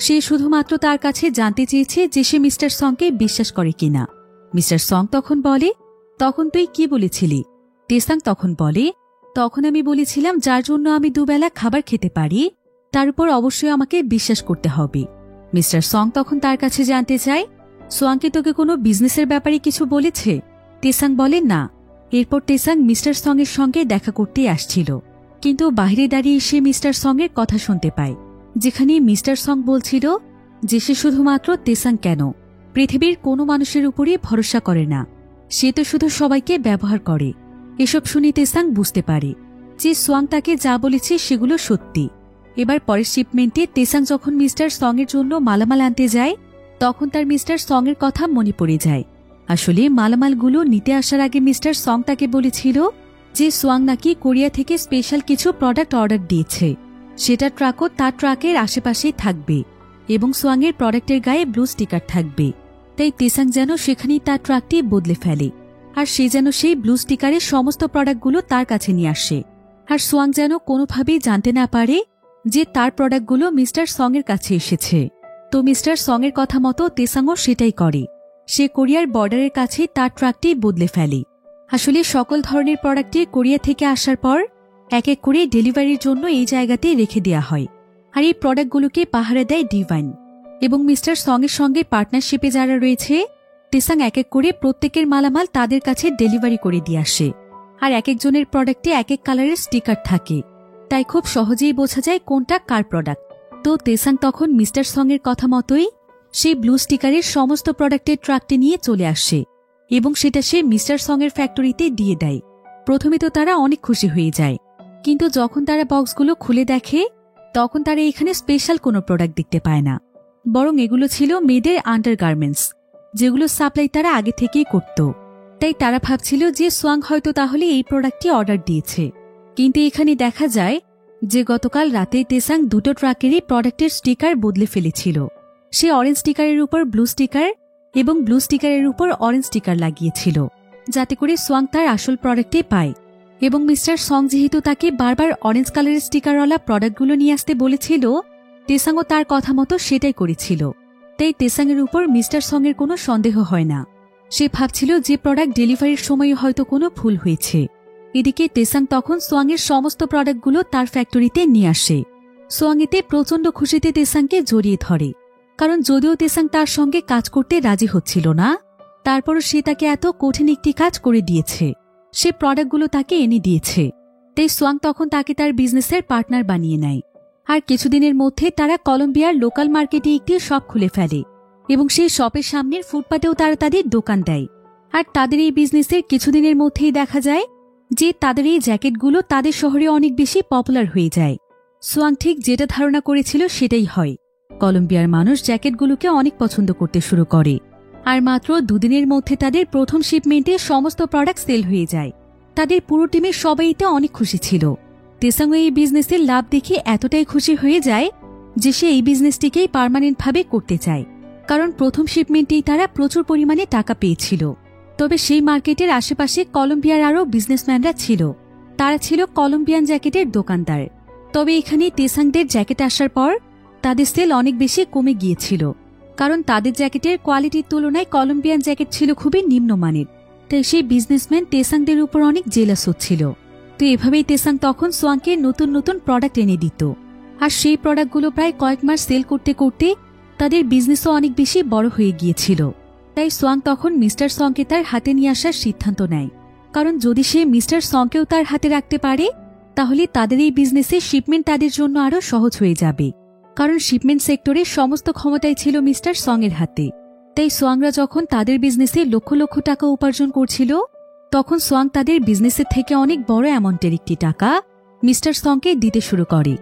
সে শুধুমাত্র তার কাছে জানতে চেয়েছে যে সে মিস্টার সংকে বিশ্বাস করে কিনা। মিস্টার সং তখন বলে তখন তুই কি বলেছিলি? তেসাং তখন বলে তখন আমি বলেছিলাম যার জন্য আমি দুবেলা খাবার খেতে পারি তার উপর অবশ্যই আমাকে বিশ্বাস করতে হবে। মিস্টার সং তখন তার কাছে জানতে চায় সোয়াংকে তোকে কোনো বিজনেসের ব্যাপারে কিছু বলেছে? তেসাং বলে না। এরপর তেসাং মিস্টার সং এর সঙ্গে দেখা করতে আসছিল, কিন্তু বাইরে দাঁড়িয়ে সে মিস্টার সং এর কথা শুনতে পায়, যেখানে মিস্টার সং বলছিল যে সে শুধুমাত্র তেসাং কেন পৃথিবীর কোনো মানুষের উপরই ভরসা করে না, সে তো শুধু সবাইকে ব্যবহার করে। এসব শুনে তেসাং বুঝতে পারে যে সোয়াং তাকে যা বলেছে সেগুলো সত্যি। এবার পরের শিপমেন্টে তেসাং যখন মিস্টার সং এর জন্য মালামাল আনতে যায় তখন তার মিস্টার সং এর কথা মনে পড়ে যায়। আসলে মালামালগুলো নিতে আসার আগে মিস্টার সং তাকে বলেছিল যে সোয়াং নাকি কোরিয়া থেকে স্পেশাল কিছু প্রোডাক্ট অর্ডার দিয়েছে, সেটা ট্রাকও তার ট্রাকের আশেপাশেই থাকবে এবং সোয়াংয়ের প্রোডাক্টের গায়ে ব্লু স্টিকার থাকবে। তাই তেসাং যেন সেখানেই তার ট্রাকটি বদলে ফেলে, আর সে যেন সেই ব্লু স্টিকারের সমস্ত প্রোডাক্টগুলো তার কাছে নিয়ে আসে, আর সোয়াং যেন কোনোভাবেই জানতে না পারে যে তার প্রোডাক্টগুলো মিস্টার সং এর কাছে এসেছে। তো মিস্টার সং এর কথা মতো তেসাংও সেটাই করে। সে কোরিয়ার বর্ডারের কাছে তার ট্রাকটি বদলে ফেলে। আসলে সকল ধরনের প্রোডাক্টই কোরিয়া থেকে আসার পর এক এক করে ডেলিভারির জন্য এই জায়গাতে রেখে দেওয়া হয়, আর এই প্রোডাক্টগুলোকে পাহারা দেয় ডিভাইন এবং মিস্টার সং এর সঙ্গে পার্টনারশিপে যারা রয়েছে তেসাং এক এক করে প্রত্যেকের মালামাল তাদের কাছে ডেলিভারি করে দিয়ে আসে। আর এক একজনের প্রোডাক্টে এক এক কালারের স্টিকার থাকে, তাই খুব সহজেই বোঝা যায় কোনটা কার প্রোডাক্ট। তো তেসাং তখন মিস্টার সং এর কথা মতোই সেই ব্লু স্টিকারের সমস্ত প্রোডাক্টের ট্রাকটি নিয়ে চলে আসে এবং সেটা সে মিস্টার সং এর ফ্যাক্টরিতে দিয়ে দেয়। প্রথমে তো তারা অনেক খুশি হয়ে যায়, কিন্তু যখন তারা বক্সগুলো খুলে দেখে তখন তারা এখানে স্পেশাল কোনো প্রোডাক্ট দেখতে পায় না, বরং এগুলো ছিল মেয়েদের আন্ডারগার্মেন্টস, যেগুলো সাপ্লাই তারা আগে থেকেই করত। তাই তারা ভাবছিল যে সোয়াং হয়তো তাহলে এই প্রোডাক্টটি অর্ডার দিয়েছে, কিন্তু এখানে দেখা যায় যে গতকাল রাতে তেসাং দুটো ট্রাকেরই প্রোডাক্টের স্টিকার বদলে ফেলেছিল। সে অরেঞ্জ স্টিকারের উপর ব্লু স্টিকার এবং ব্লু স্টিকারের উপর অরেঞ্জ স্টিকার লাগিয়েছিল, যাতে করে সোয়াং তার আসল প্রোডাক্টে পায়। এবং মিস্টার সং যেহেতু তাকে বারবার অরেঞ্জ কালারের স্টিকারওয়ালা প্রোডাক্টগুলো নিয়ে আসতে বলেছিল, তেসাংও তার কথা মতো সেটাই করেছিল। তাই তেসাংয়ের উপর মিস্টার সং এর কোনো সন্দেহ হয় না। সে ভাবছিল যে প্রোডাক্ট ডেলিভারির সময় হয়তো কোনো ভুল হয়েছে। এদিকে তেসাং তখন সোয়াংয়ের সমস্ত প্রোডাক্টগুলো তার ফ্যাক্টরিতে নিয়ে আসে। সোয়াং এতে প্রচণ্ড খুশিতে তেসাংকে জড়িয়ে ধরে, কারণ যদিও তেসাং তার সঙ্গে কাজ করতে রাজি হচ্ছিল না, তারপরও সে তাকে এত কঠিন একটি কাজ করে দিয়েছে, সে প্রোডাক্টগুলো তাকে এনে দিয়েছে। তাই সোয়াং তখন তাকে তার বিজনেসের পার্টনার বানিয়ে নেয়। আর কিছুদিনের মধ্যে তারা কলম্বিয়ার লোকাল মার্কেটে একটি শপ খুলে ফেলে এবং সেই শপের সামনের ফুটপাতেও তারা তাদের দোকান দেয়। আর তাদের এই বিজনেসের কিছুদিনের মধ্যেই দেখা যায় যে তাদের এই জ্যাকেটগুলো তাদের শহরে অনেক বেশি পপুলার হয়ে যায়। সোয়াং ঠিক যেটা ধারণা করেছিল সেটাই হয়। কলম্বিয়ার মানুষ জ্যাকেটগুলোকে অনেক পছন্দ করতে শুরু করে, আর মাত্র দুদিনের মধ্যে তাদের প্রথম শিপমেন্টে সমস্ত প্রোডাক্ট সেল হয়ে যায়। তাদের পুরো টিমের সবাই এতে অনেক খুশি ছিল। তেসাং এই বিজনেসের লাভ দেখে এতটাই খুশি হয়ে যায় যে সে এই বিজনেসটিকেই পার্মানেন্টভাবে করতে চায়, কারণ প্রথম শিপমেন্টেই তারা প্রচুর পরিমাণে টাকা পেয়েছিল। তবে সেই মার্কেটের আশেপাশে কলম্বিয়ার আরও বিজনেসম্যানরা ছিল, তারা ছিল কলম্বিয়ান জ্যাকেটের দোকানদার। তবে এখানে তেসাংদের জ্যাকেট আসার পর তাদের সেল অনেক বেশি কমে গিয়েছিল, কারণ তাদের জ্যাকেটের কোয়ালিটির তুলনায় কলম্বিয়ান জ্যাকেট ছিল খুবই নিম্নমানের। তাই সেই বিজনেসম্যান তেসাংদের উপর অনেক জেলাস হচ্ছিল। তো এভাবেই তেসাং তখন সোয়াংকে নতুন নতুন প্রোডাক্ট এনে দিত, আর সেই প্রোডাক্টগুলো প্রায় কয়েক মাস সেল করতে করতে তাদের বিজনেসও অনেক বেশি বড় হয়ে গিয়েছিল। তাই সোয়াং তখন মিস্টার সংকে তার হাতে নিয়ে আসার সিদ্ধান্ত নেয়, কারণ যদি সে মিস্টার সংকেও তার হাতে রাখতে পারে তাহলে তাদের এই বিজনেসের শিপমেন্ট তাদের জন্য আরও সহজ হয়ে যাবে। কারণ শিপমেন্ট সেক্টরে সমস্ত ক্ষমতাই ছিল মিস্টার সং এর হাতে। তাই সোয়াংরা যখন তাদের বিজনেসে লক্ষ লক্ষ টাকা উপার্জন করছিল, তখন সোয়াং তাদের বিজনেসের থেকে অনেক বড় অ্যামাউন্টের একটি টাকা মিস্টার সংকে দিতে শুরু করে।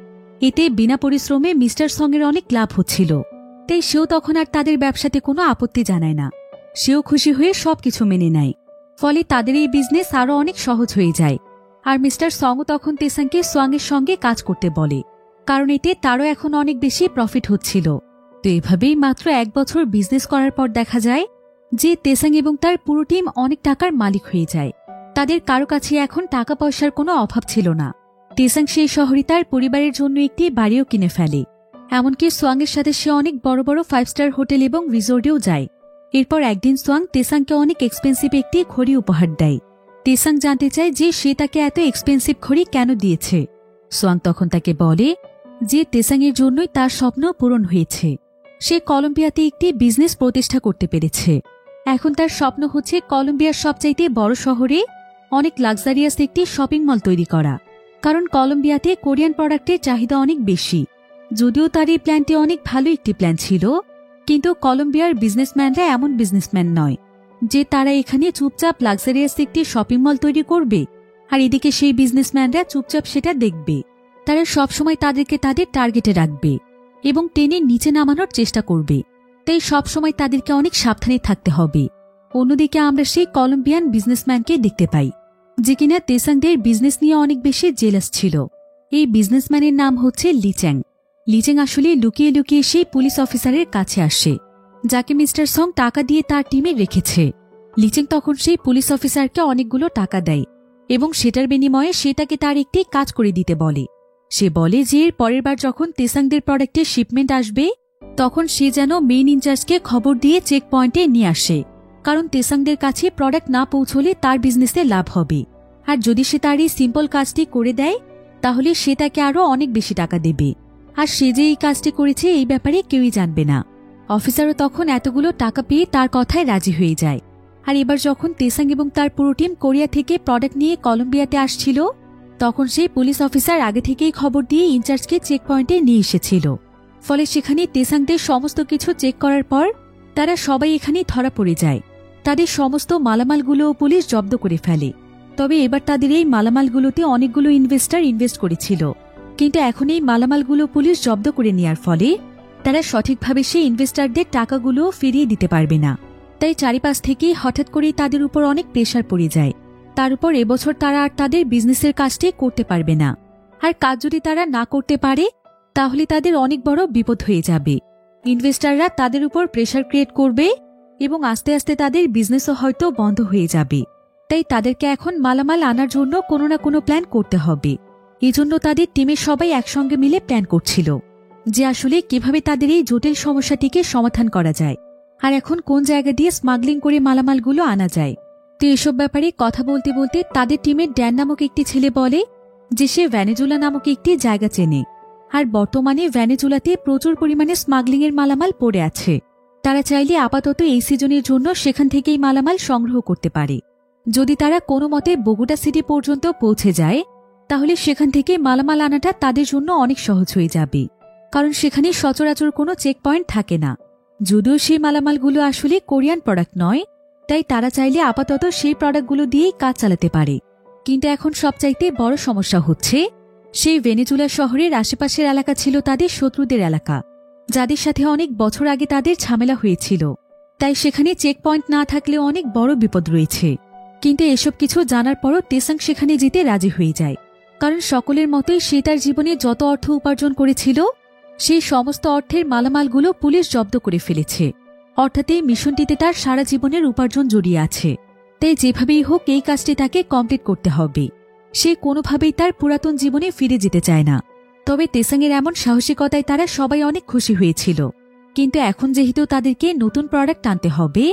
এতে বিনা পরিশ্রমে মিস্টার সং এর অনেক লাভ হচ্ছিল। তাই সেও তখন আর তাদের ব্যবসাতে কোনো আপত্তি জানায় না। সেও খুশি হয়ে সবকিছু মেনে নেয়। ফলে তাদের এই বিজনেস আরো অনেক সহজ হয়ে যায়। আর মিস্টার সংও তখন তেসাংকে সোয়াংয়ের সঙ্গে কাজ করতে বলে, কারণ এতে তারও এখন অনেক বেশি প্রফিট হচ্ছিল। তো এভাবেই মাত্র 1 বছর বিজনেস করার পর দেখা যায় যে তেসাং এবং তার পুরো টিম অনেক টাকার মালিক হয়ে যায়। তাদের কারো কাছে এখন টাকা পয়সার কোনো অভাব ছিল না। তেসাং সেই শহরে তার পরিবারের জন্য একটি বাড়িও কিনে ফেলে। এমনকি সোয়াংয়ের সাথে সে অনেক বড় বড় 5 স্টার হোটেল এবং রিসোর্টেও যায়। এরপর একদিন সোয়াং তেসাংকে অনেক এক্সপেন্সিভ একটি ঘড়ি উপহার দেয়। তেসাং জানতে চায় যে সে তাকে এত এক্সপেন্সিভ ঘড়ি কেন দিয়েছে। সোয়াং তখন তাকে বলে যে তেসাংয়ের জন্যই তার স্বপ্ন পূরণ হয়েছে। সে কলম্বিয়াতে একটি বিজনেস প্রতিষ্ঠা করতে পেরেছে। এখন তার স্বপ্ন হচ্ছে কলম্বিয়ার সবচাইতে বড় শহরে অনেক লাক্সারিয়াস একটি শপিং মল তৈরি করা। কারণ কলম্বিয়াতে কোরিয়ান প্রোডাক্টের চাহিদা অনেক বেশি। যদিও তার এই প্ল্যানটি অনেক ভালো একটি প্ল্যান ছিল, কিন্তু কলম্বিয়ার বিজনেসম্যানরা এমন বিজনেসম্যান নয় যে তারা এখানে চুপচাপ লাক্সারিয়াস একটি শপিং মল তৈরি করবে আর এদিকে সেই বিজনেসম্যানরা চুপচাপ সেটা দেখবে। তারা সবসময় তাদেরকে তাদের টার্গেটে রাখবে এবং টেনে নিচে নামানোর চেষ্টা করবে। তাই সবসময় তাদেরকে অনেক সাবধানে থাকতে হবে। অন্যদিকে আমরা সেই কলম্বিয়ান বিজনেসম্যানকে দেখতে পাই যে কিনা তেসাংদের বিজনেস নিয়ে অনেক বেশি জেলাস ছিল। এই বিজনেসম্যানের নাম হচ্ছে লিচ্যাং। লিচ্যাং আসলে লুকিয়ে লুকিয়ে সেই পুলিশ অফিসারের কাছে আসে যাকে মিস্টার সং টাকা দিয়ে তার টিমে রেখেছে। লিচ্যাং তখন সেই পুলিশ অফিসারকে অনেকগুলো টাকা দেয় এবং সেটার বিনিময়ে সে তাকে তার একটি কাজ করে দিতে বলে। সে বলে যে এর পরের বার যখন তেসাংদের প্রোডাক্টের শিপমেন্ট আসবে তখন সে যেন মেইন ইনচার্জকে খবর দিয়ে চেক পয়েন্টে নিয়ে আসে, কারণ তেসাংদের কাছে প্রোডাক্ট না পৌঁছলে তার বিজনেসে লাভ হবে। আর যদি সে তার এই সিম্পল কাজটি করে দেয় তাহলে সে তাকে আরো অনেক বেশি টাকা দেবে। আর সে যে এই কাজটি করেছে এই ব্যাপারে কেউই জানবে না। অফিসারও তখন এতগুলো টাকা পেয়ে তার কথায় রাজি হয়ে যায়। আর এবার যখন তেসাং এবং তার পুরো টিম কোরিয়া থেকে প্রোডাক্ট নিয়ে কলম্বিয়াতে আসছিল তখন সেই পুলিশ অফিসার আগে থেকেই খবর দিয়ে ইনচার্জকে চেক পয়েন্টে নিয়ে এসেছিল। ফলে সেখানে তেসাংদের সমস্ত কিছু চেক করার পর তারা সবাই এখানে ধরা পড়ে যায়। তাদের সমস্ত মালামালগুলোও পুলিশ জব্দ করে ফেলে। তবে এবার তাদের এই মালামালগুলোতে অনেকগুলো ইনভেস্টর ইনভেস্ট করেছিল, কিন্তু এখন এই মালামালগুলো পুলিশ জব্দ করে নেওয়ার ফলে তারা সঠিকভাবে সেই ইনভেস্টরদের টাকাগুলো ফিরিয়ে দিতে পারবে না। তাই চারিপাশ থেকে হঠাৎ করেই তাদের উপর অনেক প্রেশার পড়ে যায়। তার উপর এবছর তারা আর তাদের বিজনেসের কাজটি করতে পারবে না। আর কাজ যদি তারা না করতে পারে তাহলে তাদের অনেক বড় বিপদ হয়ে যাবে। ইনভেস্টররা তাদের উপর প্রেশার ক্রিয়েট করবে এবং আস্তে আস্তে তাদের বিজনেসও হয়তো বন্ধ হয়ে যাবে। তাই তাদেরকে এখন মালামাল আনার জন্য কোনো না কোনো প্ল্যান করতে হবে। এজন্য তাদের টিমের সবাই একসঙ্গে মিলে প্ল্যান করছিল যে আসলে কিভাবে তাদের এই জটিল সমস্যাটিকে সমাধান করা যায় আর এখন কোন জায়গা দিয়ে স্মাগলিং করে মালামালগুলো আনা যায়। তো এসব ব্যাপারে কথা বলতে বলতে তাদের টিমের ড্যান নামক একটি ছেলে বলে যে সে ভেনেজুয়েলা নামক একটি জায়গা চেনে আর বর্তমানে ভেনেজুয়েলাতে প্রচুর পরিমাণে স্মাগলিংয়ের মালামাল পড়ে আছে। তারা চাইলে আপাতত এই সিজনের জন্য সেখান থেকেই মালামাল সংগ্রহ করতে পারে। যদি তারা কোনো মতে বগুড়া সিটি পর্যন্ত পৌঁছে যায় তাহলে সেখান থেকে মালামাল আনাটা তাদের জন্য অনেক সহজ হয়ে যাবে, কারণ সেখানে সচরাচর কোনো চেক পয়েন্ট থাকে না। যদিও সেই মালামালগুলো আসলে কোরিয়ান প্রোডাক্ট নয়, তাই তারা চাইলে আপাতত সেই প্রোডাক্টগুলো দিয়েই কাজ চালাতে পারে। কিন্তু এখন সবচাইতে বড় সমস্যা হচ্ছে সেই ভেনেজুয়েলা শহরের আশেপাশের এলাকা ছিল তাদের শত্রুদের এলাকা, যাদের সাথে অনেক বছর আগে তাদের ঝামেলা হয়েছিল। তাই সেখানে চেক পয়েন্ট না থাকলেও অনেক বড় বিপদ রয়েছে। কিন্তু এসব কিছু জানার পরও তেসাং সেখানে যেতে রাজি হয়ে যায়, কারণ সকলের মতোই সে তার জীবনে যত অর্থ উপার্জন করেছিল সেই সমস্ত অর্থের মালামালগুলো পুলিশ জব্দ করে ফেলেছে। অর্থাৎ এই মিশনটিতে তার সারা জীবনের উপার্জন জড়িয়ে আছে। তাই যেভাবেই হোক এই কাজটি তাকে কমপ্লিট করতে হবে। সে কোনোভাবেই তার পুরাতন জীবনে ফিরে যেতে চায় না। তবে তেসাংয়ের এমন সাহসিকতায় তারা সবাই অনেক খুশি হয়েছিল। কিন্তু এখন যেহেতু তাদেরকে নতুন প্রোডাক্ট আনতে হবে,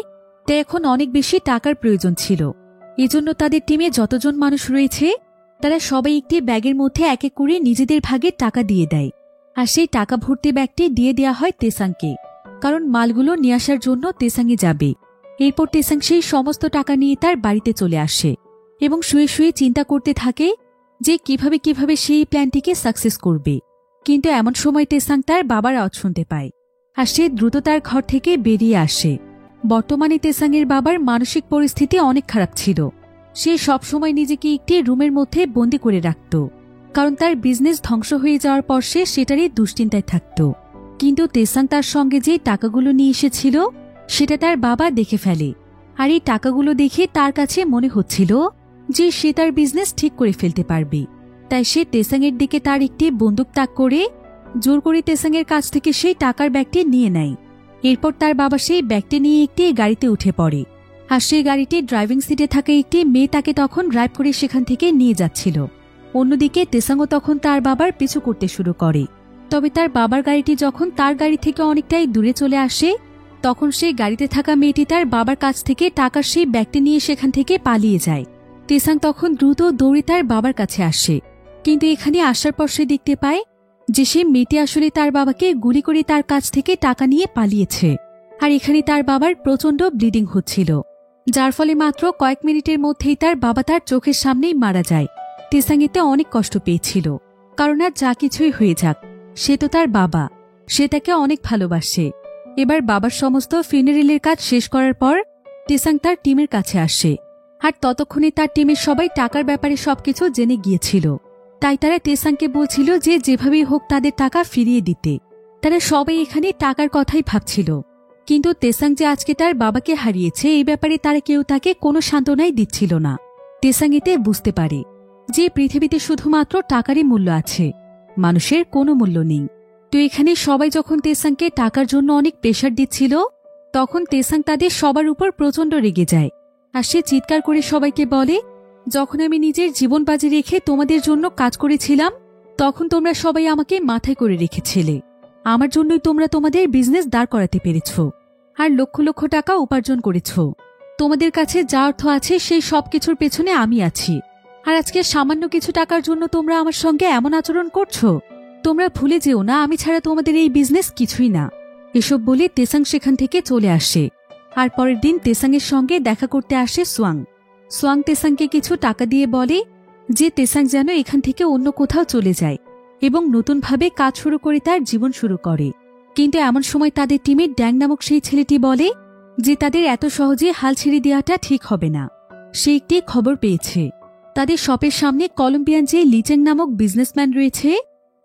তাই এখন অনেক বেশি টাকার প্রয়োজন ছিল। এজন্য তাদের টিমে যতজন মানুষ রয়েছে তারা সবাই একটি ব্যাগের মধ্যে এক এক করে নিজেদের ভাগে টাকা দিয়ে দেয়। আর সেই টাকা ভর্তি ব্যাগটি দিয়ে দেওয়া হয় তেসাংকে, কারণ মালগুলো নিয়ে আসার জন্য তেসাংয়ে যাবে। এরপর তেসাং সেই সমস্ত টাকা নিয়ে তার বাড়িতে চলে আসে এবং শুয়ে শুয়ে চিন্তা করতে থাকে যে কিভাবে সেই প্ল্যানটিকে সাকসেস করবে। কিন্তু এমন সময় তেসাং তার বাবার আওয়াজ শুনতে পায় আর সে দ্রুত তার ঘর থেকে বেরিয়ে আসে। বর্তমানে তেসাংয়ের বাবার মানসিক পরিস্থিতি অনেক খারাপ ছিল। সে সবসময় নিজেকে একটি রুমের মধ্যে বন্দি করে রাখত, কারণ তার বিজনেস ধ্বংস হয়ে যাওয়ার পর সে সেটারই দুশ্চিন্তায় থাকত। কিন্তু তেসাং তার সঙ্গে যে টাকাগুলো নিয়ে এসেছিল সেটা তার বাবা দেখে ফেলে, আর এই টাকাগুলো দেখে তার কাছে মনে হচ্ছিল যে সে তার বিজনেস ঠিক করে ফেলতে পারবে। তাই সে তেসাংয়ের দিকে তার একটি বন্দুক তাক করে জোর করে তেসাংয়ের কাছ থেকে সেই টাকার ব্যাগটি নিয়ে নেয়। এরপর তার বাবা সেই ব্যাগটি নিয়ে একটি গাড়িতে উঠে পড়ে, আর সেই গাড়িটি ড্রাইভিং সিটে থাকা একটি মেয়ে তাকে তখন ড্রাইভ করে সেখান থেকে নিয়ে যাচ্ছিল। অন্যদিকে তেসাংও তখন তার বাবার পিছু করতে শুরু করে। তবে তার বাবার গাড়িটি যখন তার গাড়ি থেকে অনেকটাই দূরে চলে আসে, তখন সেই গাড়িতে থাকা মেয়েটি তার বাবার কাছ থেকে টাকার সেই ব্যাগটি নিয়ে সেখান থেকে পালিয়ে যায়। তেসাং তখন দ্রুত দৌড়ে তার বাবার কাছে আসে, কিন্তু এখানে আসার পর সে দেখতে পায় যে সে মেয়েটি আসলে তার বাবাকে গুলি করে তার কাছ থেকে টাকা নিয়ে পালিয়েছে। আর এখানে তার বাবার প্রচণ্ড ব্লিডিং হচ্ছিল, যার ফলে মাত্র কয়েক মিনিটের মধ্যেই তার বাবা তার চোখের সামনেই মারা যায়। তেসাং এতে অনেক কষ্ট পেয়েছিল, কারণ আর যা কিছুই হয়ে যাক সে তো তার বাবা, সে তাকে অনেক ভালোবাসে। এবার বাবার সমস্ত ফিউনারেলের কাজ শেষ করার পর তেসাং তার টিমের কাছে আসে, আর ততক্ষণে তার টিমের সবাই টাকার ব্যাপারে সবকিছু জেনে গিয়েছিল। তাই তারা তেসাংকে বলছিল যে যেভাবেই হোক তাদের টাকা ফিরিয়ে দিতে। তারা সবাই এখানে টাকার কথাই ভাবছিল, কিন্তু তেসাং যে আজকে তার বাবাকে হারিয়েছে এই ব্যাপারে তারা কেউ তাকে কোনো সান্ত্বনাই দিচ্ছিল না। তেসাং এতে বুঝতে পারে যে পৃথিবীতে শুধুমাত্র টাকারই মূল্য আছে, মানুষের কোনো মূল্য নেই। তো এখানে সবাই যখন তেসাংকে টাকার জন্য অনেক প্রেশার দিচ্ছিল, তখন তেসাং তাদের সবার উপর প্রচণ্ড রেগে যায়, আর সে চিৎকার করে সবাইকে বলে, যখন আমি নিজের জীবন বাজি রেখে তোমাদের জন্য কাজ করেছিলাম তখন তোমরা সবাই আমাকে মাথায় করে রেখেছিলে। আমার জন্যই তোমরা তোমাদের বিজনেস দাঁড় করাতে পেরেছ আর লক্ষ লক্ষ টাকা উপার্জন করেছ। তোমাদের কাছে যা অর্থ আছে সেই সব কিছুর পেছনে আমি আছি, আর আজকে সামান্য কিছু টাকার জন্য তোমরা আমার সঙ্গে এমন আচরণ করছো। তোমরা ভুলে যেও না আমি ছাড়া তোমাদের এই বিজনেস কিছুই না। এসব বলে তেসাং সেখান থেকে চলে আসে। আর পরের দিন তেসাংয়ের সঙ্গে দেখা করতে আসে সোয়াং। সোয়াং তেসাংকে কিছু টাকা দিয়ে বলে যে তেসাং যেন এখান থেকে অন্য কোথাও চলে যায় এবং নতুনভাবে কাজ শুরু করে তার জীবন শুরু করে। কিন্তু এমন সময় তাদের টিমের ড্যাং নামক সেই ছেলেটি বলে যে তাদের এত সহজে হাল ছেড়ে দেওয়াটা ঠিক হবে না। সে একটি খবর পেয়েছে, তাদের শপের সামনে কলম্বিয়ান যে লিচেং নামক বিজনেসম্যান রয়েছে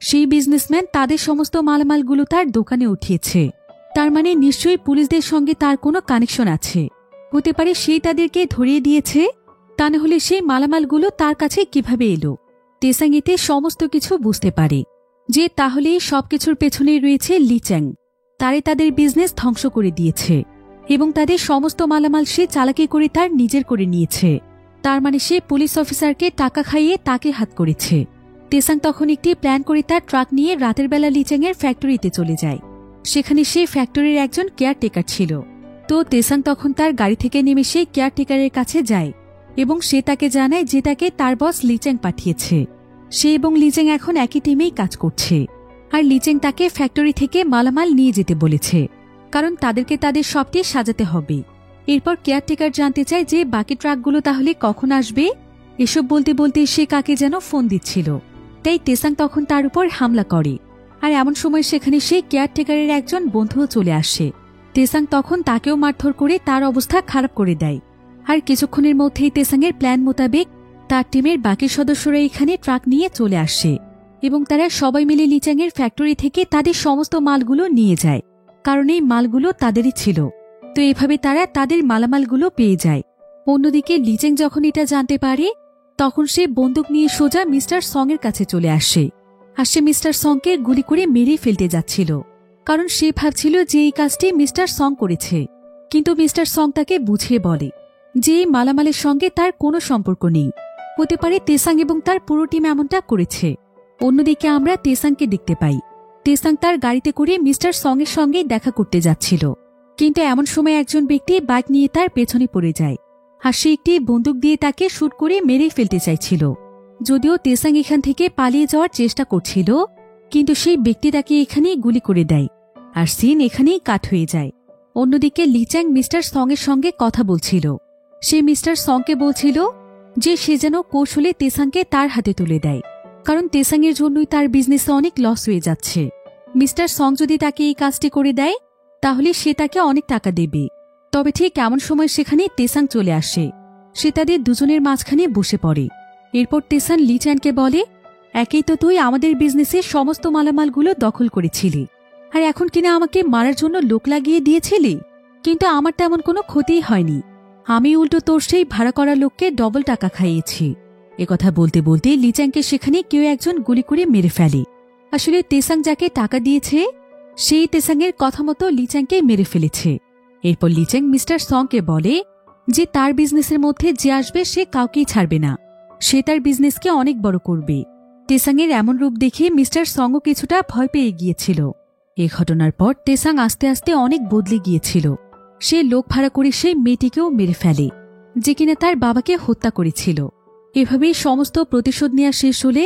সেই বিজনেসম্যান তাদের সমস্ত মালামালগুলো তার দোকানে উঠিয়েছে। তার মানে নিশ্চয়ই পুলিশদের সঙ্গে তার কোনো কানেকশন আছে। হতে পারে সেই তাদেরকে ধরিয়ে দিয়েছে, তা না হলে সেই মালামালগুলো তার কাছে কিভাবে এলো। তেসাং এতে সমস্ত কিছু বুঝতে পারে যে তাহলে সবকিছুর পেছনেই রয়েছে লিচ্যাং। তারে তাদের বিজনেস ধ্বংস করে দিয়েছে এবং তাদের সমস্ত মালামাল সে চালাকি করে তার নিজের করে নিয়েছে। তার মানে সে পুলিশ অফিসারকে টাকা খাইয়ে তাকে হাত করেছে। তেসাং তখন একটি প্ল্যান করে তার ট্রাক নিয়ে রাতের বেলা লিচ্যাংয়ের ফ্যাক্টরিতে চলে যায়। সেখানে সে ফ্যাক্টরির একজন কেয়ারটেকার ছিল। তো তেসাং তখন তার গাড়ি থেকে নেমে সেই কেয়ারটেকারের কাছে যায় এবং সে তাকে জানায় যে তাকে তার বস লিচ্যাং পাঠিয়েছে। সে এবং লিচ্যাং এখন একই টিমেই কাজ করছে, আর লিচ্যাং তাকে ফ্যাক্টরি থেকে মালামাল নিয়ে যেতে বলেছে, কারণ তাদেরকে তাদের সবটি সাজাতে হবে। এরপর কেয়ারটেকার জানতে চায় যে বাকি ট্রাকগুলো তাহলে কখন আসবে। এসব বলতে বলতে সে কাকে যেন ফোন দিচ্ছিল, তাই তেসাং তখন তার উপর হামলা করে। আর এমন সময় সেখানে সেই কেয়ারটেকারের একজন বন্ধুও চলে আসে। তেসাং তখন তাকেও মারধর করে তার অবস্থা খারাপ করে দেয়। আর কিছুক্ষণের মধ্যেই তেসাংয়ের প্ল্যান মোতাবেক তার টিমের বাকি সদস্যরা এখানে ট্রাক নিয়ে চলে আসে এবং তারা সবাই মিলে লিচ্যাংয়ের ফ্যাক্টরি থেকে তাদের সমস্ত মালগুলো নিয়ে যায়, কারণ এই মালগুলো তাদেরই ছিল। তো এভাবে তারা তাদের মালামালগুলো পেয়ে যায়। অন্যদিকে লিচ্যাং যখন এটা জানতে পারে তখন সে বন্দুক নিয়ে সোজা মিস্টার সং এর কাছে চলে আসে। আর সে মিস্টার সংকে গুলি করে মেরে ফেলতে যাচ্ছিল, কারণ সে ভাবছিল যে এই কাজটি মিস্টার সং করেছে। কিন্তু মিস্টার সং তাকে বুঝিয়ে বলে যে এই মালামালের সঙ্গে তার কোনো সম্পর্ক নেই। হতে পারে তেসাং এবং তার পুরো টিম এমনটা করেছে। অন্যদিকে আমরা তেসাংকে দেখতে পাই। তেসাং তার গাড়িতে করে মিস্টার সং এর সঙ্গে দেখা করতে যাচ্ছিল, কিন্তু এমন সময় একজন ব্যক্তি বাইক নিয়ে তার পেছনে পড়ে যায়, আর সে একটি বন্দুক দিয়ে তাকে শুট করে মেরে ফেলতে চাইছিল। যদিও তেসাং এখান থেকে পালিয়ে যাওয়ার চেষ্টা করছিল, কিন্তু সেই ব্যক্তি তাকে এখানেই গুলি করে দেয়, আর সিন এখানেই কাট হয়ে যায়। অন্যদিকে লিচ্যাং মিস্টার সং এর সঙ্গে কথা বলছিল। সে মিস্টার সংকে বলছিল যে সে যেন কৌশলে তেসাংকে তার হাতে তুলে দেয়, কারণ তেসাংয়ের জন্যই তার বিজনেসে অনেক লস হয়ে যাচ্ছে। মিস্টার সং যদি তাকে এই কাজটি করে দেয় তাহলে সে তাকে অনেক টাকা দেবে। তবে ঠিক এমন সময় সেখানে তেসাং চলে আসে। সে তাদের দুজনের মাঝখানে বসে পড়ে। এরপর তেসাং লি চ্যানকে বলে, একেই তো তুই আমাদের বিজনেসের সমস্ত মালামালগুলো দখল করেছিলি, আর এখন কিনা আমাকে মারার জন্য লোক লাগিয়ে দিয়েছিলি, কিন্তু আমার তেমন কোনো ক্ষতিই হয়নি। আমি উল্টো তোর সেই ভাড়া করা লোককে ডবল টাকা খাইয়েছি। একথা বলতে বলতে লি চ্যানকে সেখানে কেউ একজন গুলি করে মেরে ফেলে। আসলে তেসাং যাকে টাকা দিয়েছে সেই তেসাংয়ের কথা মতো লি চ্যানকে মেরে ফেলেছে। এরপর লি চ্যান মিস্টার সংকে বলে যে তার বিজনেসের মধ্যে যে আসবে সে কাউকেই ছাড়বে না, সে তার বিজনেসকে অনেক বড় করবে। তেসাংয়ের এমন রূপ দেখে মিস্টার সংও কিছুটা ভয় পেয়ে গিয়েছিল। এ ঘটনার পর তেসাং আস্তে আস্তে অনেক বদলে গিয়েছিল। সে লোক ভাড়া করে সেই মেয়েটিকেও মেরে ফেলে, যে কিনা তার বাবাকে হত্যা করেছিল। এভাবেই সমস্ত প্রতিশোধ নেওয়া শেষ হলে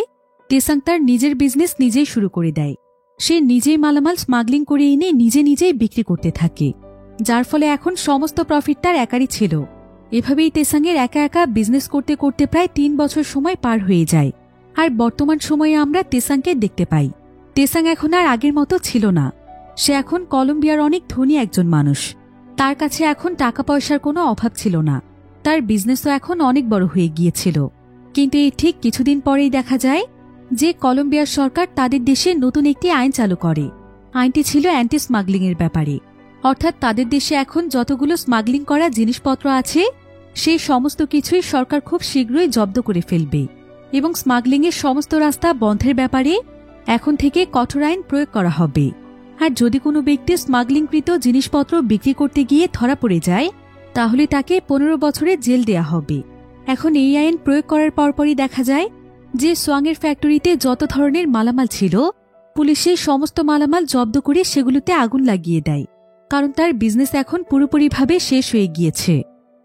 তেসাং তার নিজের বিজনেস নিজেই শুরু করে দেয়। সে নিজেই মালামাল স্মাগলিং করে এনে নিজেই বিক্রি করতে থাকে, যার ফলে এখন সমস্ত প্রফিট তার একারই ছিল। এভাবেই তেসাংয়ের একা একা বিজনেস করতে করতে প্রায় 3 বছর সময় পার হয়ে যায়। আর বর্তমান সময়ে আমরা তেসাংকে দেখতে পাই। তেসাং এখন আর আগের মতো ছিল না। সে এখন কলম্বিয়ার অনেক ধনী একজন মানুষ। তার কাছে এখন টাকা পয়সার কোনো অভাব ছিল না। তার বিজনেসও এখন অনেক বড় হয়ে গিয়েছিল। কিন্তু এই ঠিক কিছুদিন পরেই দেখা যায় যে কলম্বিয়ার সরকার তাদের দেশে নতুন একটি আইন চালু করে। আইনটি ছিল অ্যান্টি স্মাগলিং এর ব্যাপারে। অর্থাৎ তাদের দেশে এখন যতগুলো স্মাগলিং করা জিনিসপত্র আছে সেই সমস্ত কিছুই সরকার খুব শীঘ্রই জব্দ করে ফেলবে এবং স্মাগলিংয়ের সমস্ত রাস্তা বন্ধের ব্যাপারে এখন থেকে কঠোর আইন প্রয়োগ করা হবে। আর যদি কোনো ব্যক্তি স্মাগলিংকৃত জিনিসপত্র বিক্রি করতে গিয়ে ধরা পড়ে যায় তাহলে তাকে 15 বছরের জেল দেয়া হবে। এখন এই আইন প্রয়োগ করার পরপরই দেখা যায় যে সোয়াংয়ের ফ্যাক্টরিতে যত ধরনের মালামাল ছিল পুলিশ সেই সমস্ত মালামাল জব্দ করে সেগুলোতে আগুন লাগিয়ে দেয়, কারণ তার বিজনেস এখন পুরোপুরিভাবে শেষ হয়ে গিয়েছে।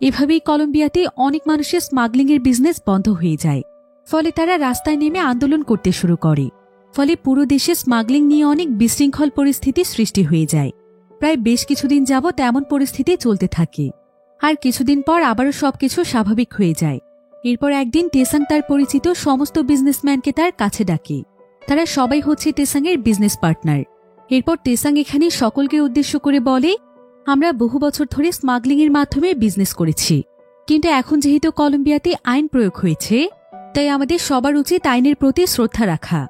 এভাবেই কলম্বিয়াতে অনেক মানুষের স্মাগলিংয়ের বিজনেস বন্ধ হয়ে যায়। ফলে তারা রাস্তায় নেমে আন্দোলন করতে শুরু করে। ফলে পুরো দেশে স্মাগলিং নিয়ে অনেক বিশৃঙ্খল পরিস্থিতি সৃষ্টি হয়ে যায়। প্রায় বেশ কিছুদিন যাবৎ এমন পরিস্থিতি চলতে থাকে। আর কিছুদিন পর আবারও সবকিছু স্বাভাবিক হয়ে যায়। এরপর একদিন তেসাং তার পরিচিত সমস্ত বিজনেসম্যানকে তার কাছে ডাকে। তারা সবাই হচ্ছে তেসাংয়ের বিজনেস পার্টনার। এরপর তেসাং এখানে সকলকে উদ্দেশ্য করে বলে, আমরা বহু বছর ধরে স্মাগলিংয়ের মাধ্যমে বিজনেস করেছি, কিন্তু এখন যেহেতু কলম্বিয়াতে আইন প্রয়োগ হয়েছে তাই আমাদের সবার উচিত আইনের প্রতি শ্রদ্ধা রাখা।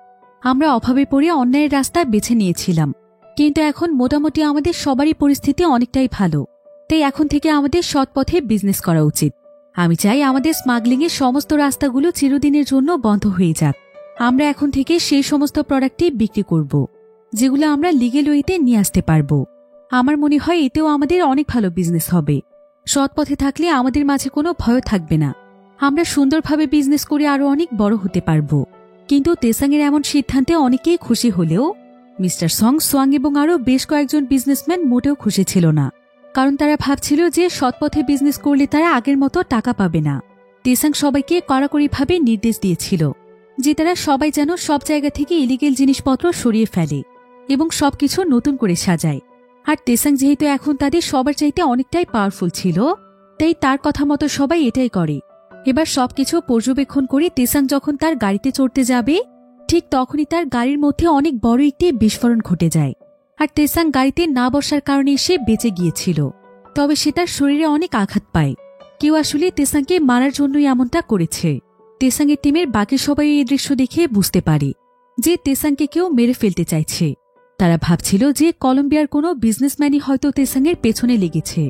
আমরা অভাবে পড়ে অন্যায়ের রাস্তা বেছে নিয়েছিলাম, কিন্তু এখন মোটামুটি আমাদের সবারই পরিস্থিতি অনেকটাই ভালো। তাই এখন থেকে আমাদের সৎ পথে বিজনেস করা উচিত। আমি চাই আমাদের স্মাগলিংয়ের সমস্ত রাস্তাগুলো চিরদিনের জন্য বন্ধ হয়ে যাক। আমরা এখন থেকে সেই সমস্ত প্রোডাক্টই বিক্রি করব যেগুলো আমরা লিগ্যাল ওয়েতে নিয়ে আসতে পারব। আমার মনে হয় এতেও আমাদের অনেক ভালো বিজনেস হবে। সৎ পথে থাকলে আমাদের মাঝে কোনো ভয় থাকবে না। আমরা সুন্দরভাবে বিজনেস করে আরো অনেক বড় হতে পারব। কিন্তু তেসাংয়ের এমন সিদ্ধান্তে অনেকেই খুশি হলেও মিস্টার সং, সোয়াং এবং আরও বেশ কয়েকজন বিজনেসম্যান মোটেও খুশি ছিল না। কারণ তারা ভাবছিল যে সৎপথে বিজনেস করলে তারা আগের মতো টাকা পাবে না। তেসাং সবাইকে কড়াকড়িভাবে নির্দেশ দিয়েছিল যে তারা সবাই যেন সব জায়গা থেকে ইলিগেল জিনিসপত্র সরিয়ে ফেলে এবং সবকিছু নতুন করে সাজায়। আর তেসাং যেহেতু এখন তাদের সবার চাইতে অনেকটাই পাওয়ারফুল ছিল, তাই তার কথা মতো সবাই এটাই করে। এবার সবকিছু পর্যবেক্ষণ করে তেসাং যখন তার গাড়িতে চড়তে যাবে ঠিক তখনই তার গাড়ির মধ্যে অনেক বড় একটি বিস্ফোরণ ঘটে যায়। আর তেসাং গাড়িতে না বসার কারণে সে বেঁচে গিয়েছিল, তবে সে তার শরীরে অনেক আঘাত পায়। কেউ আসলে তেসাংকে মারার জন্যই এমনটা করেছে। তেসাংয়ের টিমের বাকি সবাই এই দৃশ্য দেখে বুঝতে পারে যে তেসাংকে কেউ মেরে ফেলতে চাইছে। তারা ভাবছিল যে কলম্বিয়ার কোনো বিজনেসম্যানই হয়তো তেসাংয়ের পেছনে লেগেছে।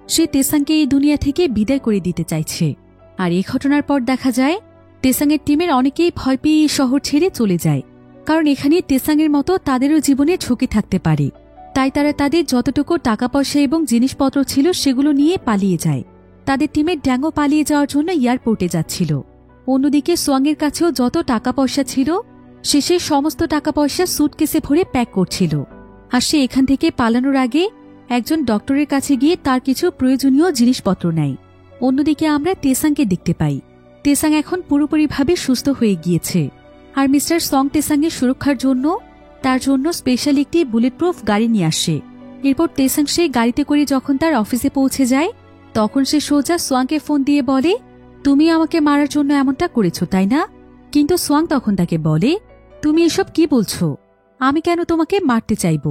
সে তেসাংকে এই দুনিয়া থেকে বিদায় করে দিতে চাইছে। আর এই ঘটনার পর দেখা যায় তেসাংয়ের টিমের অনেকেই ভয় পেয়ে এই শহর ছেড়ে চলে যায়, কারণ এখানে তেসাংয়ের মতো তাদেরও জীবনে ঝুঁকি থাকতে পারে। তাই তারা তাদের যতটুকু টাকা পয়সা এবং জিনিসপত্র ছিল সেগুলো নিয়ে পালিয়ে যায়। তাদের টিমের ড্যাঙ্গো পালিয়ে যাওয়ার জন্য এয়ারপোর্টে যাচ্ছিল। অন্যদিকে সোয়াংয়ের কাছেও যত টাকা পয়সা ছিল সে সেই সমস্ত টাকা পয়সা সুটকেসে ভরে প্যাক করছিল। আর সে এখান থেকে পালানোর আগে একজন ডক্টরের কাছে গিয়ে তার কিছু প্রয়োজনীয় জিনিসপত্র নেয়। অন্যদিকে আমরা তেসাংকে দেখতে পাই। তেসাং এখন পুরোপুরিভাবে সুস্থ হয়ে গিয়েছে। আর মিস্টার সং তেসাংয়ের সুরক্ষার জন্য তার জন্য স্পেশাল একটি বুলেটপ্রুফ গাড়ি নিয়ে আসে। এরপর তেসাং সেই গাড়িতে করে যখন তার অফিসে পৌঁছে যায় তখন সে সোজা সোয়াংকে ফোন দিয়ে বলে, তুমি আমাকে মারার জন্য এমনটা করেছো তাই না? কিন্তু সোয়াং তখন তাকে বলে, তুমি এসব কি বলছো? আমি কেন তোমাকে মারতে চাইব?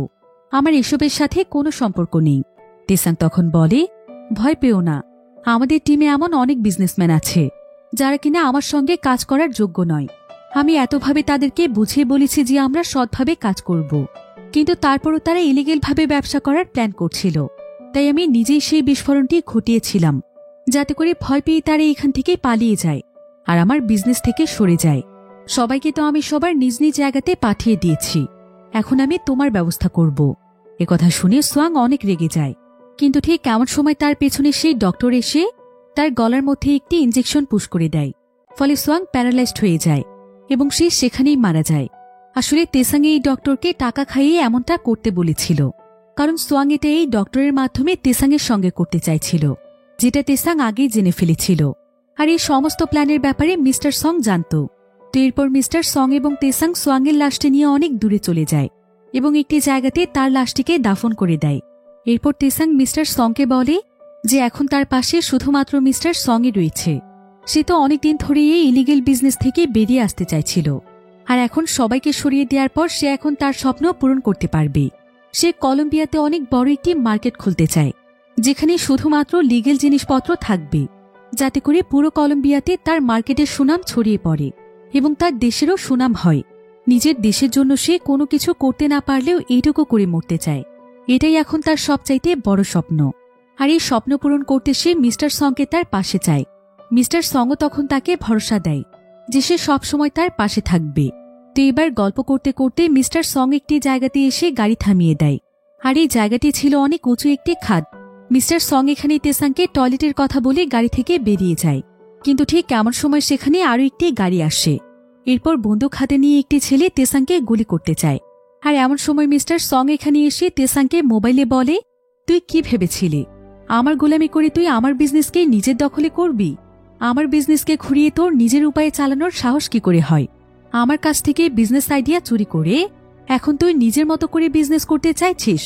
আমার এসবের সাথে কোনো সম্পর্ক নেই। তেসাং তখন বলে, ভয় পেও না, আমাদের টিমে এমন অনেক বিজনেসম্যান আছে যারা কিনা আমার সঙ্গে কাজ করার যোগ্য নয়। আমি এতভাবে তাদেরকে বুঝিয়ে বলেছি যে আমরা সৎভাবে কাজ করব, কিন্তু তারপরও তারা ইলিগেলভাবে ব্যবসা করার প্ল্যান করছিল। তাই আমি নিজেই সেই বিস্ফোরণটি ঘটিয়েছিলাম, যাতে করে ভয় পেয়ে তারা এখান থেকে পালিয়ে যায় আর আমার বিজনেস থেকে সরে যায়। সবাইকে তো আমি সবার নিজ নিজ জায়গাতে পাঠিয়ে দিয়েছি, এখন আমি তোমার ব্যবস্থা করব। একথা শুনে সোয়াং অনেক রেগে যায়, কিন্তু ঠিক এমন সময় তার পেছনে সেই ডক্টর এসে তার গলার মধ্যে একটি ইনজেকশন পুশ করে দেয়। ফলে সোয়াং প্যারালাইজড হয়ে যায় এবং সে সেখানেই মারা যায়। আসলে তেসাং এই ডক্টরকে টাকা খাইয়ে এমনটা করতে বলেছিল, কারণ সোয়াং এটা এই ডক্টরের মাধ্যমে তেসাংয়ের সঙ্গে করতে চাইছিল, যেটা তেসাং আগেই জেনে ফেলেছিল। আর এই সমস্ত প্ল্যানের ব্যাপারে মিস্টার সং জানত। তো এরপর মিস্টার সং এবং তেসাং সোয়াংয়ের লাশটি নিয়ে অনেক দূরে চলে যায় এবং একটি জায়গাতে তার লাশটিকে দাফন করে দেয়। এরপর তেসাং মিস্টার সংকে বলে যে এখন তার পাশে শুধুমাত্র মিস্টার সংই রয়েছে। সে তো অনেকদিন ধরে এই ইলিগেল বিজনেস থেকে বেরিয়ে আসতে চাইছিল, আর এখন সবাইকে সরিয়ে দেওয়ার পর সে এখন তার স্বপ্ন পূরণ করতে পারবে। সে কলম্বিয়াতে অনেক বড় একটি মার্কেট খুলতে চায়, যেখানে শুধুমাত্র লিগেল জিনিসপত্র থাকবে, যাতে করে পুরো কলম্বিয়াতে তার মার্কেটের সুনাম ছড়িয়ে পড়ে এবং তার দেশেরও সুনাম হয়। নিজের দেশের জন্য সে কোনো কিছু করতে না পারলেও এইটুকু করে মরতে চায়। এটাই এখন তার সবচাইতে বড় স্বপ্ন। আর এই স্বপ্ন পূরণ করতে সে মিস্টার সংকে তার পাশে চায়। মিস্টার সংও তখন তাকে ভরসা দেয় যে সে সবসময় তার পাশে থাকবে। তো এবার গল্প করতে করতে মিস্টার সং একটি জায়গাতে এসে গাড়ি থামিয়ে দেয়, আর এই জায়গাটি ছিল অনেক উঁচু একটি খাদ। মিস্টার সং এখানে তেসাংকে টয়লেটের কথা বলে গাড়ি থেকে বেরিয়ে যায়, কিন্তু ঠিক এমন সময় সেখানে আরও একটি গাড়ি আসে। এরপর বন্দুক হাতে নিয়ে একটি ছেলে তেসাংকে গুলি করতে চায়। আর এমন সময় মিস্টার সং এখানে এসে তেসাংকে মোবাইলে বলে, তুই কি ভেবেছিলি আমার গোলামি করে তুই আমার বিজনেসকে নিজের দখলে করবি? আমার বিজনেসকে ঘুরিয়ে তোর নিজের উপায়ে চালানোর সাহস কি করে হয়? আমার কাছ থেকে বিজনেস আইডিয়া চুরি করে এখন তুই নিজের মতো করে বিজনেস করতে চাইছিস।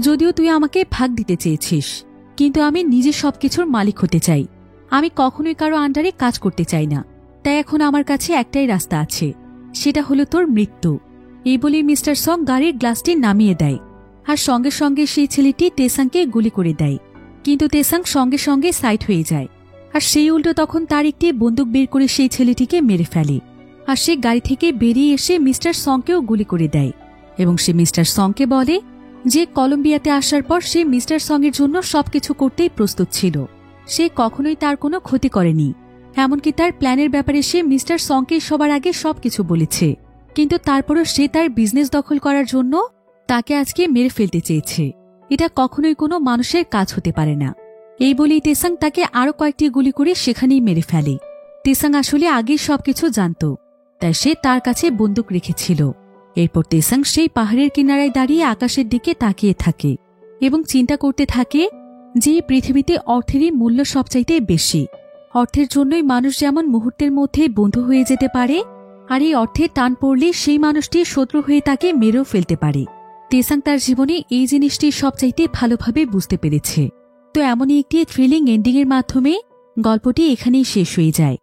যদিও তুই আমাকে ভাগ দিতে চেয়েছিস, কিন্তু আমি নিজে সবকিছুর মালিক হতে চাই। আমি কখনোই কারো আন্ডারে কাজ করতে চাই না। তাই এখন আমার কাছে একটাই রাস্তা আছে, সেটা হলো তোর মৃত্যু। এই বলে মিস্টার সং গাড়ির গ্লাসটি নামিয়ে দেয়, আর সঙ্গে সঙ্গে সেই ছেলেটি তেসাংকে গুলি করে দেয়। কিন্তু তেসাং সঙ্গে সঙ্গে সাইড হয়ে যায়, আর সেই উল্টো তখন তার একটি বন্দুক বের করে সেই ছেলেটিকে মেরে ফেলে। আর সে গাড়ি থেকে বেরিয়ে এসে মিস্টার সংকেও গুলি করে দেয় এবং সে মিস্টার সংকে বলে যে কলম্বিয়াতে আসার পর সে মিস্টার সংয়ের জন্য সবকিছু করতেই প্রস্তুত ছিল। সে কখনোই তার কোনো ক্ষতি করেনি, এমনকি তার প্ল্যানের ব্যাপারে সে মিস্টার সংকে সবার আগে সবকিছু বলেছে। কিন্তু তারপরও সে তার বিজনেস দখল করার জন্য তাকে আজকে মেরে ফেলতে চেয়েছে। এটা কখনোই কোনো মানুষের কাজ হতে পারে না। এই বলেই তেসাং তাকে আরো কয়েকটি গুলি করে সেখানেই মেরে ফেলে। তেসাং আসলে আগেই সবকিছু জানত, তাই সে তার কাছে বন্দুক রেখেছিল। এরপর তেসাং সেই পাহাড়ের কিনারায় দাঁড়িয়ে আকাশের দিকে তাকিয়ে থাকে এবং চিন্তা করতে থাকে যে পৃথিবীতে অর্থেরই মূল্য সবচাইতে বেশি। অর্থের জন্যই মানুষ যেমন মুহূর্তের মধ্যে বন্ধু হয়ে যেতে পারে, আর এই অর্থের টান পড়লে সেই মানুষটি শত্রু হয়ে তাকে মেরেও ফেলতে পারে। তেসাং তার জীবনে এই জিনিসটি সবচাইতে ভালোভাবে বুঝতে পেরেছে। তো এমনই একটি থ্রিলিং এন্ডিংয়ের মাধ্যমে গল্পটি এখানেই শেষ হয়ে যায়।